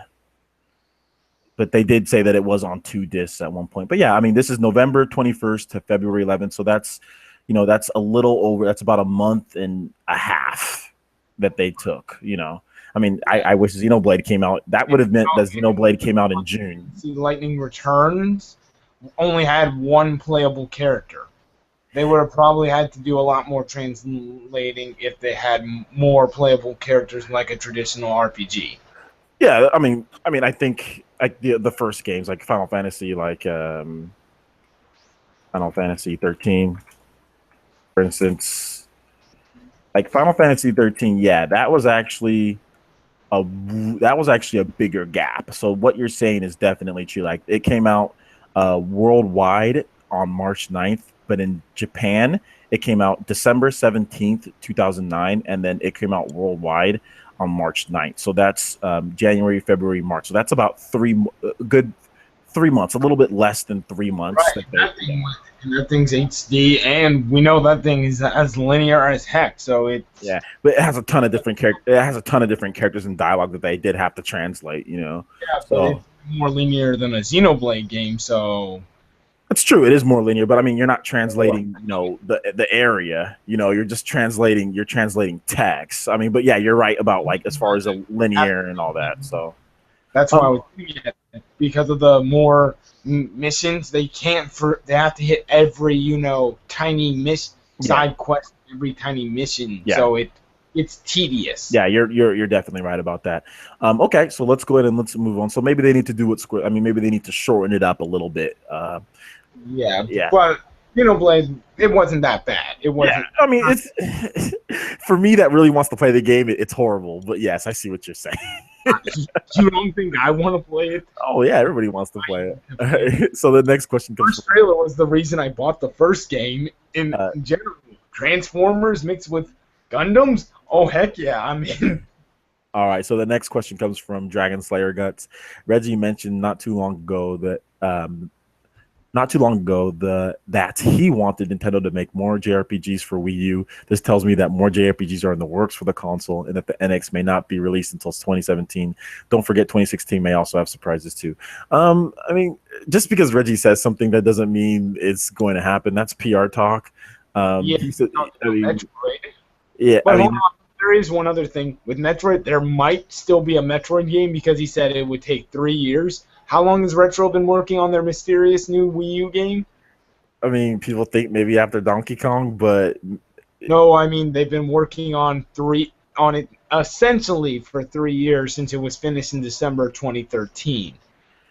But they did say that it was on 2 discs at one point. But yeah, I mean, this is November 21st to February 11th, so that's that's a little over. That's about a month and a half that they took. I mean, I wish Xenoblade came out. That would have meant that Xenoblade came out in June. See, Lightning Returns only had one playable character. They would have probably had to do a lot more translating if they had more playable characters like a traditional RPG. Yeah, I think like the first games like Final Fantasy, like Final Fantasy 13, for instance, like Final Fantasy 13. Yeah, a that was actually a bigger gap. So what you're saying is definitely true. Like it came out worldwide on March 9th, but in Japan it came out December 17th, 2009, and then it came out worldwide on March 9th. So that's January, February, March. So that's about good 3 months, a little bit less than 3 months. Right, that thing's HD, and we know that thing is as linear as heck. So it's Yeah, but it has a ton of different characters. It has a ton of different characters and dialogue that they did have to translate. yeah, but So it's more linear than a Xenoblade game. So that's true. It is more linear, but I mean, you're not translating, the area. You're just translating. You're translating text. I mean, but yeah, you're right about like as far as a linear and all that. So that's why I was thinking it, because of the more missions, they can't they have to hit every tiny side quest, every tiny mission. Yeah. So it's tedious. Yeah, you're definitely right about that. Okay, so let's go ahead and let's move on. So maybe they need to do what Square. I mean, maybe they need to shorten it up a little bit. Yeah. But Blade, it wasn't that bad. It wasn't. Yeah, I mean, it's for me that really wants to play the game. It's horrible, but yes, I see what you're saying. You don't think I want to play it? Oh yeah, everybody wants to play it. Right, so the next question comes. First trailer was the reason I bought the first game. In general, Transformers mixed with Gundams. Oh heck yeah, I'm in. All right, so the next question comes from Dragon Slayer Guts. Reggie mentioned not too long ago that that he wanted Nintendo to make more JRPGs for Wii U. This tells me that more JRPGs are in the works for the console and that the NX may not be released until 2017. Don't forget 2016 may also have surprises too. I mean, just because Reggie says something, that doesn't mean it's going to happen. That's PR talk. He said, Metroid. Yeah, but hold on, there is one other thing. With Metroid, there might still be a Metroid game because he said it would take 3 years. How long has Retro been working on their mysterious new Wii U game? I mean, people think maybe after Donkey Kong, but no, I mean they've been working on it essentially for 3 years since it was finished in December 2013.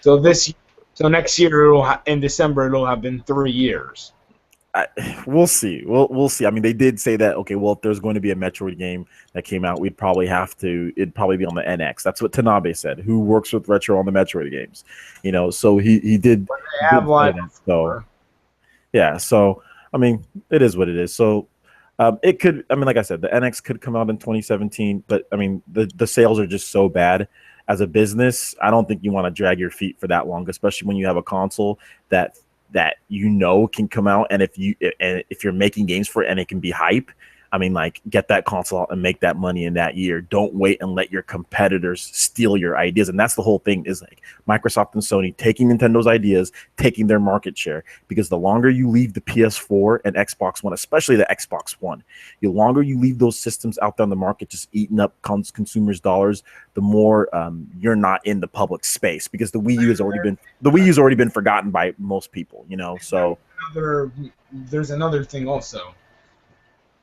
So next year in December it'll have been 3 years. We'll see. We'll see. I mean, they did say that. Okay, well, if there's going to be a Metroid game that came out, it'd probably be on the NX. That's what Tanabe said, who works with Retro on the Metroid games. So he did. But they have so yeah. So I mean, it is what it is. So it could. I mean, like I said, the NX could come out in 2017, but I mean, the sales are just so bad. As a business, I don't think you want to drag your feet for that long, especially when you have a console that can come out, and if you're making games for it and it can be hype, I mean, like, get that console out and make that money in that year. Don't wait and let your competitors steal your ideas. And that's the whole thing, is like Microsoft and Sony taking Nintendo's ideas, taking their market share. Because the longer you leave the PS4 and Xbox One, especially the Xbox One, the longer you leave those systems out there on the market just eating up consumers' dollars, the more you're not in the public space, because the Wii U has already been forgotten by most people, so there's another thing also.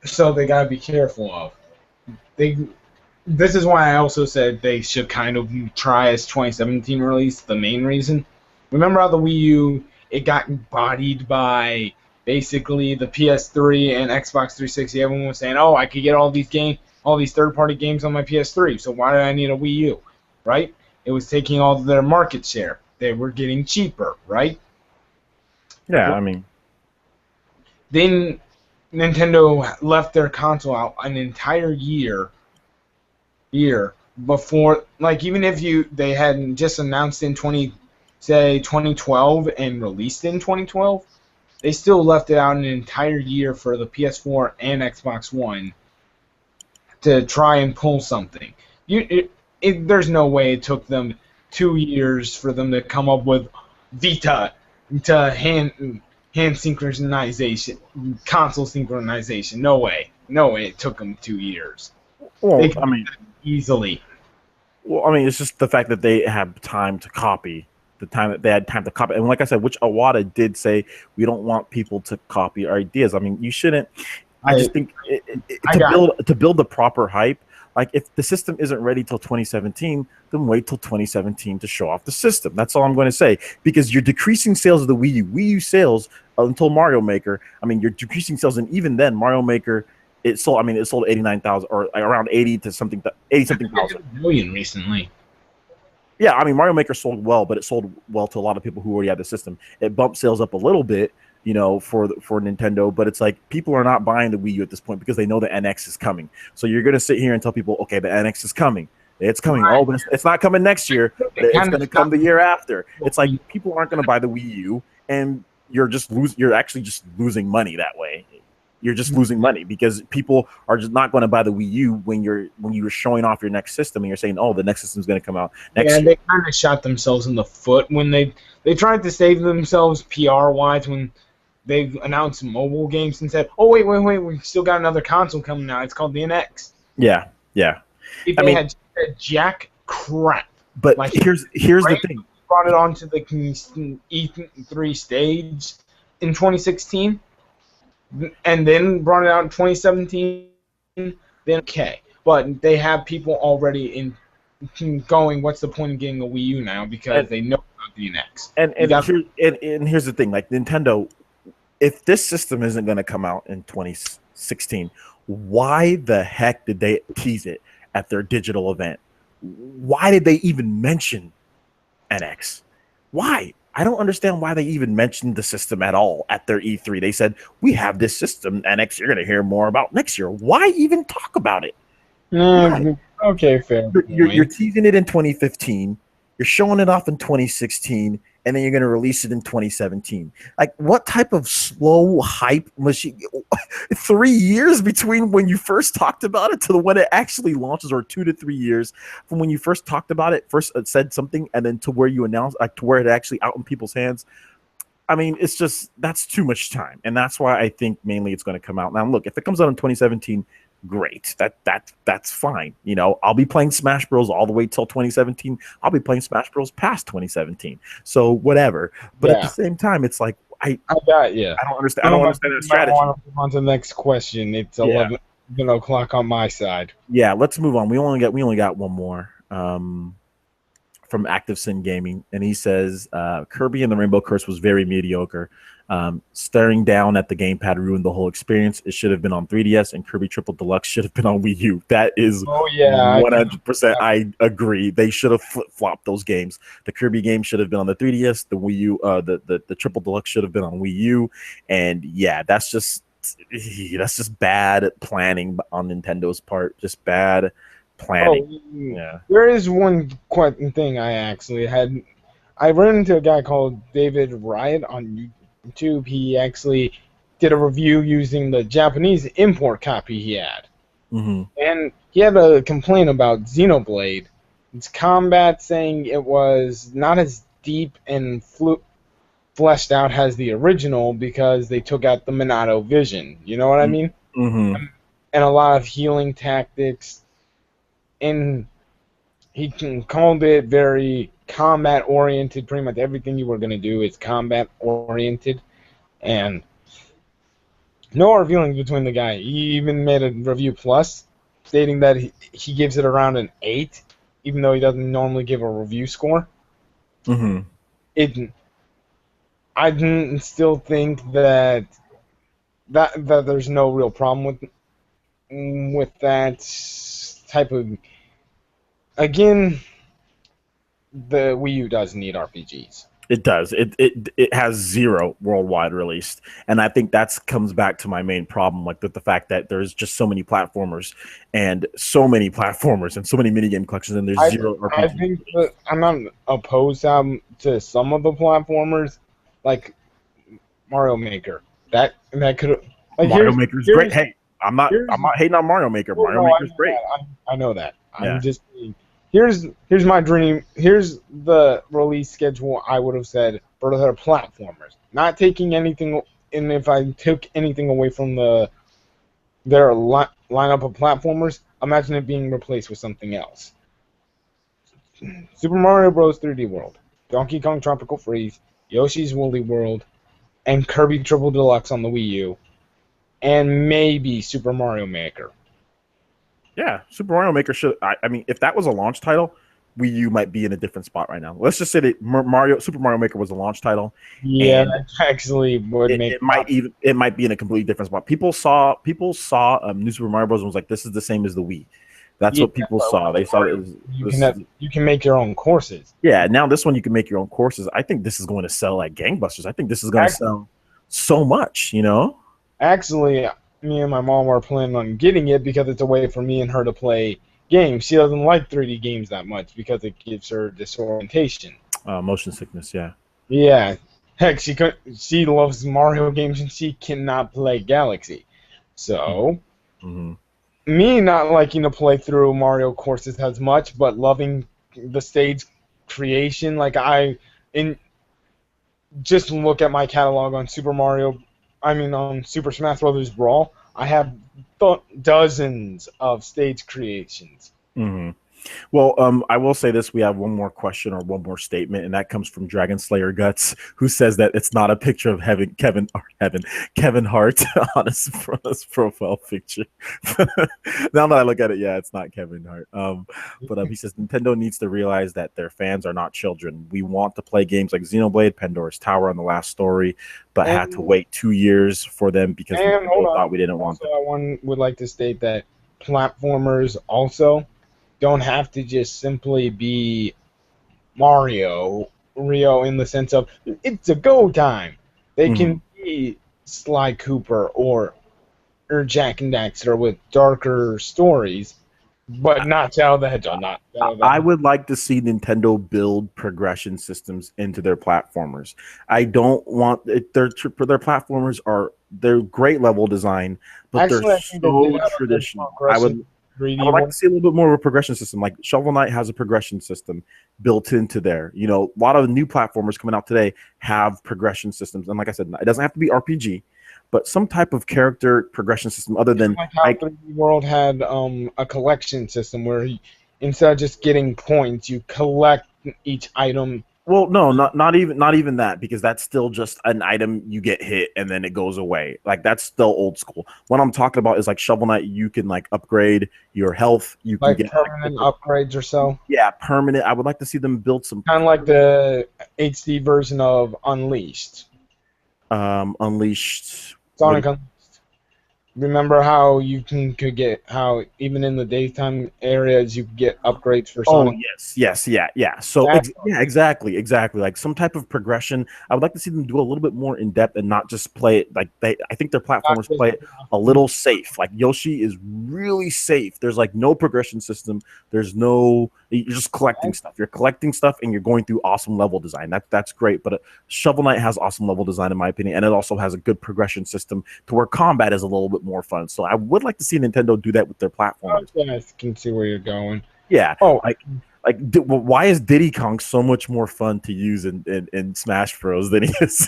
So they gotta be careful of. This is why I also said they should kind of try as 2017 release. The main reason, remember how the Wii U it got bodied by basically the PS3 and Xbox 360. Everyone was saying, "Oh, I could get all these third-party games on my PS3. So why do I need a Wii U?" Right? It was taking all their market share. They were getting cheaper, right? Yeah, I mean, Then Nintendo left their console out an entire year before, like, even if they had just announced in 2012 and released in 2012, they still left it out an entire year for the PS4 and Xbox One to try and pull something. There's no way it took them 2 years for them to come up with Vita to hand synchronization, console synchronization. No way it took them 2 years. well, They could I mean, easily. well, I mean, it's just the fact that they have time to copy. The time that they had time to copy, and like I said, which Awada did say, we don't want people to copy our ideas. I mean, you shouldn't. I just think to build the proper hype. Like, if the system isn't ready till 2017, then wait till 2017 to show off the system. That's all I'm going to say, because you're decreasing sales of the Wii U. Wii U sales until Mario Maker. I mean, you're decreasing sales, and even then, Mario Maker it sold. I mean, it sold 89,000 or like around 80 something thousand. Million recently. Yeah, I mean, Mario Maker sold well, but it sold well to a lot of people who already had the system. It bumped sales up a little bit, for Nintendo, but it's like people are not buying the Wii U at this point because they know the NX is coming. So you're gonna sit here and tell people, okay, the NX is coming. It's coming. Right. Oh, but it's not coming next year. It's going to come the year after. It's like people aren't going to buy the Wii U, and you're actually just losing money that way. You're just losing money because people are just not going to buy the Wii U when you're showing off your next system and you're saying, oh, the next system is going to come out next year. They kind of shot themselves in the foot when they tried to save themselves PR-wise when they announced mobile games and said, oh, wait, we still got another console coming out. It's called the NX. Yeah. If they had jack crap. But like, here's the thing. Brought it onto the E3 stage in 2016 and then brought it out in 2017, then okay. But they have people already going, what's the point of getting a Wii U now? Because they know about the NX. And here's the thing, like Nintendo, if this system isn't going to come out in 2016, why the heck did they tease it at their digital event? Why did they even mention NX? Why? I don't understand why they even mentioned the system at all at their E3. They said, we have this system, NX, you're going to hear more about next year. Why even talk about it? Okay, fair. You're teasing it in 2015. You're showing it off in 2016, and then you're going to release it in 2017. Like, what type of slow hype machine? 3 years between when you first talked about it to when it actually launches, or 2 to 3 years from when you first talked about it, first said something, and then to where you announced, like, to where it actually out in people's hands. I mean, it's just, that's too much time, and that's why I think mainly it's going to come out. Now, look, if it comes out in 2017, great. That's fine. I'll be playing Smash Bros all the way till 2017. I'll be playing Smash Bros past 2017. So whatever. But at the same time, it's like I don't understand. I don't understand that strategy. I want to move on to the next question. It's 11 o'clock on my side. Yeah, let's move on. We only got one more. From Active Sin Gaming, and he says Kirby and the Rainbow Curse was very mediocre. Staring down at the gamepad ruined the whole experience. It should have been on 3DS, and Kirby Triple Deluxe should have been on Wii U. That is 100%. I agree. They should have flip-flopped those games. The Kirby game should have been on the 3DS. The Wii U, the Triple Deluxe should have been on Wii U. And yeah, that's just bad planning on Nintendo's part. Just bad planning. There is one thing I actually had. I ran into a guy called David Riot on YouTube. He actually did a review using the Japanese import copy he had. Mm-hmm. And he had a complaint about Xenoblade. Its combat, saying it was not as deep and fleshed out as the original because they took out the Minato vision. You know what I mean? Mm-hmm. And a lot of healing tactics. And he called it very combat-oriented. Pretty much everything you were going to do is combat-oriented. And no reviewing between the guy. He even made a review plus. stating that he gives it around an 8, even though he doesn't normally give a review score. Mm-hmm. I still think that there's no real problem with that type of. Again, the Wii U does need RPGs. It does. It has 0 worldwide released, and I think that comes back to my main problem, like with the fact that there's just so many platformers and so many minigame collections, and there's 0 RPGs. I think that I'm not opposed to some of the platformers, like Mario Maker. That could like Mario Maker's great. Hey, I'm not hating on Mario Maker. Mario Maker's great. I know that. Yeah. I'm just here's my dream. Here's the release schedule I would have said for their platformers. Not taking anything, and if I took anything away from their lineup of platformers, imagine it being replaced with something else. Super Mario Bros. 3D World, Donkey Kong Tropical Freeze, Yoshi's Woolly World, and Kirby Triple Deluxe on the Wii U, and maybe Super Mario Maker. Yeah, Super Mario Maker should. I mean, if that was a launch title, Wii U might be in a different spot right now. Let's just say that Super Mario Maker was a launch title. Yeah, that actually would make it might be in a completely different spot. People saw New Super Mario Bros. And was like, this is the same as the Wii. That's what people saw. They saw it. You can make your own courses. Yeah, now this one you can make your own courses. I think this is going to sell like gangbusters. I think this is going to sell so much. Actually, me and my mom are planning on getting it because it's a way for me and her to play games. She doesn't like 3D games that much because it gives her disorientation. Motion sickness, yeah. Yeah. Heck, she loves Mario games and she cannot play Galaxy. So, me not liking to play through Mario courses as much, but loving the stage creation, just look at my catalog on on Super Smash Bros. Brawl, I have dozens of stage creations. Mm-hmm. Well, I will say this. We have one more question or one more statement, and that comes from Dragon Slayer Guts, who says that it's not a picture of Kevin Hart on his profile picture. Now that I look at it, yeah, it's not Kevin Hart. But he says Nintendo needs to realize that their fans are not children. We want to play games like Xenoblade, Pandora's Tower, and The Last Story, but had to wait 2 years for them because we thought we didn't want them. I would like to state that platformers also don't have to just simply be Rio in the sense of it's a go time. They can be Sly Cooper or Jack and Daxter with darker stories, but not Shadow the Hedgehog. I would like to see Nintendo build progression systems into their platformers. I don't want their platformers they're great level design, but they're so traditional. I would like to see a little bit more of a progression system. Like Shovel Knight has a progression system built into there. A lot of new platformers coming out today have progression systems. And like I said, it doesn't have to be RPG, but some type of character progression system other than like how 3D World had a collection system where instead of just getting points, you collect each item. Well, no, not even that, because that's still just an item you get hit and then it goes away. Like that's still old school. What I'm talking about is like Shovel Knight, you can like upgrade your health. You can get permanent upgrades or so. Yeah, permanent. I would like to see them build some kind of like the HD version of Unleashed. Unleashed. Sonic Unleashed. Remember how you could get how even in the daytime areas you could get upgrades for Sonic? Oh yes, yeah. So exactly. Like some type of progression. I would like to see them do a little bit more in depth and not just play it like I think their platformers play it a little safe. Like Yoshi is really safe. There's like no progression system. You're just collecting stuff. You're collecting stuff and you're going through awesome level design. That's great. But Shovel Knight has awesome level design in my opinion, and it also has a good progression system to where combat is a little bit more fun. So I would like to see Nintendo do that with their platforms. I can see where you're going. Yeah. Oh, why is Diddy Kong so much more fun to use in Smash Bros than he is?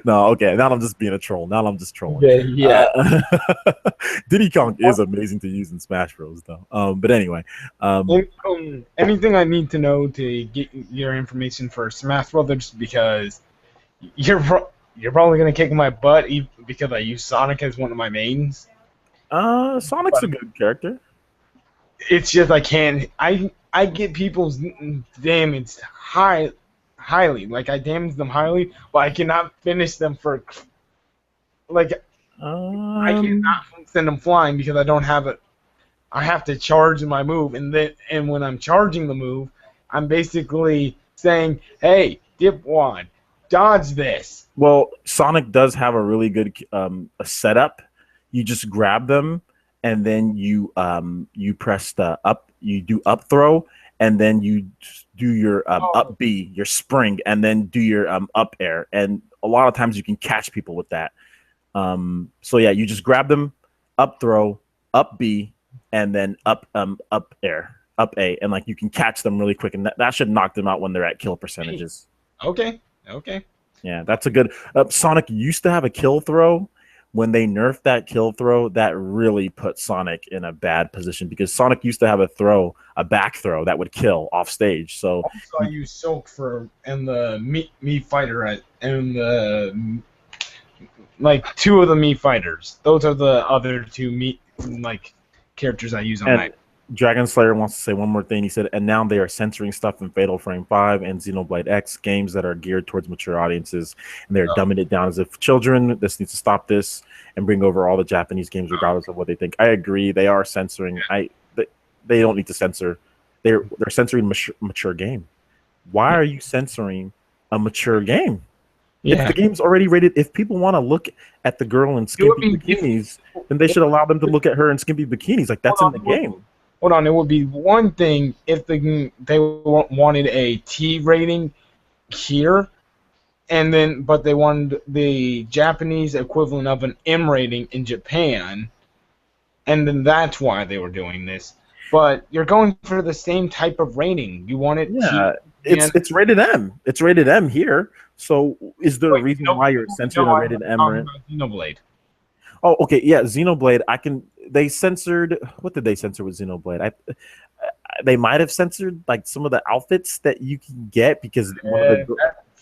No, okay. Now I'm just being a troll. Now I'm just trolling. Yeah. Diddy Kong is amazing to use in Smash Bros though. But anyway. Anything I need to know to get your information for Smash Brothers, because you're probably gonna kick my butt because I use Sonic as one of my mains. Sonic's a good character. It's just I can't. I get people's damaged highly. Like I damage them highly, but I cannot finish them for like I Um, cannot send them flying because I don't have it. I have to charge my move, and when I'm charging the move, I'm basically saying, "Hey, dipwad, dodge this." well, Sonic does have a really good a setup. You just grab them, and then you press the up. You do up throw, and then you do your Oh, up B, your spring, and then do your up air. And a lot of times you can catch people with that. So yeah, you just grab them, up throw, up B, and then up air, up A, and like you can catch them really quick, and that should knock them out when they're at kill percentages. okay, okay. Yeah, that's a good. Sonic used to have a kill throw. When they nerfed that kill throw, that really put Sonic in a bad position because Sonic used to have a back throw that would kill off stage. So Also, I use Silk for and the me fighter and the like two of the me fighters. Those are the other two me like characters I use on and that. Dragon Slayer wants to say one more thing. He said, and now they are censoring stuff in Fatal Frame 5 and Xenoblade X, games that are geared towards mature audiences, and they're dumbing it down as if children. This needs to stop this and bring over all the Japanese games, regardless of what they think. I agree. They are censoring. They don't need to censor. They're censoring mature game. Why are you censoring a mature game? If the game's already rated, if people want to look at the girl in skimpy bikinis, then they should allow them to look at her in skimpy bikinis. Like that's in the game. Hold on, it would be one thing if they wanted a T rating here, and then but they wanted the Japanese equivalent of an M rating in Japan, and then that's why they were doing this. But you're going for the same type of rating. You want it? Yeah, it's rated M. It's rated M here. So is there a reason why you're censoring a rated M? Xenoblade. Oh, okay, yeah, Xenoblade. They censored. What did they censor with Xenoblade? They might have censored like some of the outfits that you can get because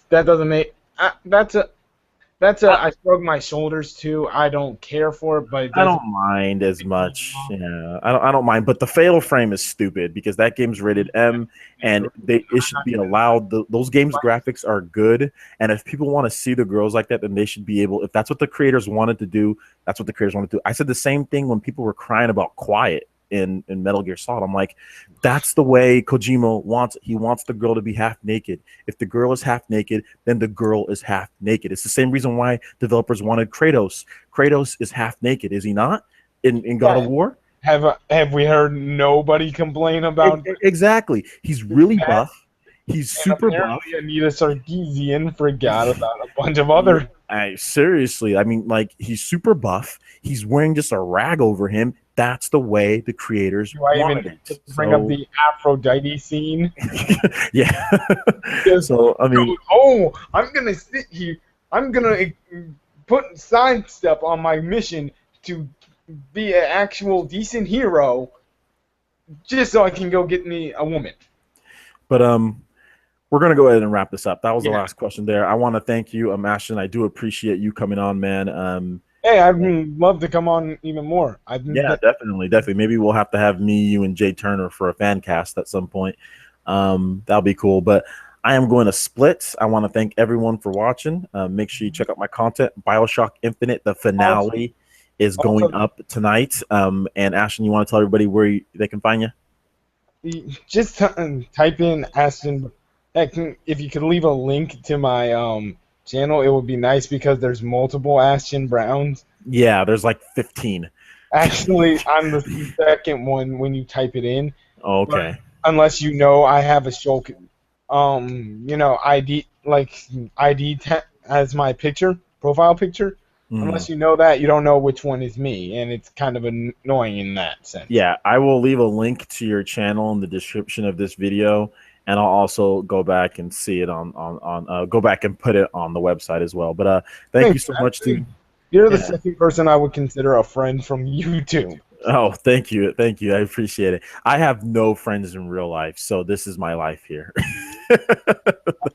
that doesn't make that's a I shrug my shoulders to. I don't care for it, but I don't mind as much. Yeah, I don't mind. But the Fatal Frame is stupid because that game's rated M, and it should be allowed. Those games' graphics are good, and if people want to see the girls like that, then they should be able. If that's what the creators wanted to do, that's what the creators wanted to do. I said the same thing when people were crying about Quiet in Metal Gear Solid. I'm like, that's the way Kojima wants it. He wants the girl to be half naked. If the girl is half naked, then the girl is half naked. It's the same reason why developers wanted Kratos. Kratos is half naked, is he not? In God of War? Have we heard nobody complain about Exactly. He's really buff. He's super buff. Anita Sarkeesian forgot about a bunch of other. Seriously, I mean, like he's super buff. He's wearing just a rag over him. That's the way the creators wanted it. Bring up the Aphrodite scene. Yeah. So I mean, I'm gonna sit here. I'm gonna put sidestep on my mission to be an actual decent hero, just so I can go get me a woman. But we're going to go ahead and wrap this up. That was the last question there. I want to thank you, Ashton. I do appreciate you coming on, man. Hey, I'd love to come on even more. Definitely. Maybe we'll have to have me, you, and Jay Turner for a fan cast at some point. That'll be cool. But I am going to split. I want to thank everyone for watching. Make sure you check out my content. BioShock Infinite, the finale, is going up tonight. And Ashton, you want to tell everybody where they can find you? Just type in Ashton. Heck, if you could leave a link to my channel, it would be nice because there's multiple Ashton Browns. Yeah, there's like 15. Actually, I'm the second one when you type it in. Okay. But unless you know I have a show, ID as my profile picture. Unless you know that, you don't know which one is me, and it's kind of annoying in that sense. Yeah, I will leave a link to your channel in the description of this video. And I'll also go back and see it go back and put it on the website as well. But thank you so much, dude. You're the second person I would consider a friend from YouTube. Oh, thank you. I appreciate it. I have no friends in real life, so this is my life here.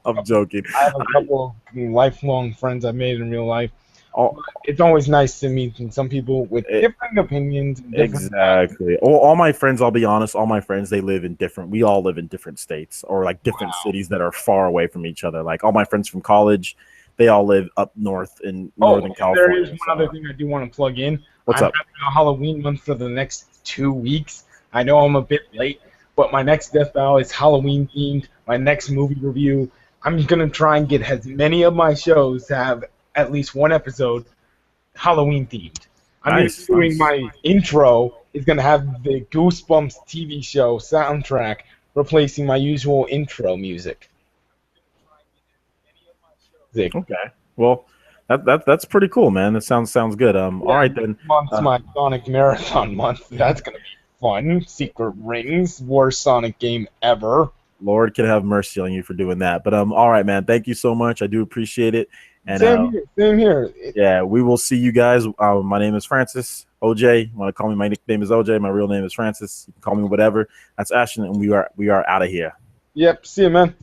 I'm joking. I have a couple of lifelong friends I made in real life. all, It's always nice to meet some people with it, different opinions. And different exactly. All my friends, I'll be honest, all my friends, they live in different, we all live in different states or like different cities that are far away from each other. Like all my friends from college, they all live up north in Northern there is California. one So other thing I do want to plug in. what's I'm up? having a Halloween month for the next 2 weeks. I know I'm a bit late, but my next Death Battle is Halloween themed. My next movie review, I'm gonna try and get as many of my shows to have at least one episode Halloween themed. I'm even Nice, doing nice. my intro is gonna have the Goosebumps TV show soundtrack replacing my usual intro music. Okay. Well, that's pretty cool, man. That sounds good. All Yeah, right next then. month's my Sonic Marathon month. That's gonna be fun. Secret Rings, worst Sonic game ever. Lord can have mercy on you for doing that. But all right, man. Thank you so much. I do appreciate it. And Same here. Same here. yeah, we will see you guys. My name is Francis. OJ. You want to call me? My nickname is OJ. My real name is Francis. You can call me whatever. That's Ashton, and we are out of here. Yep. See you, man.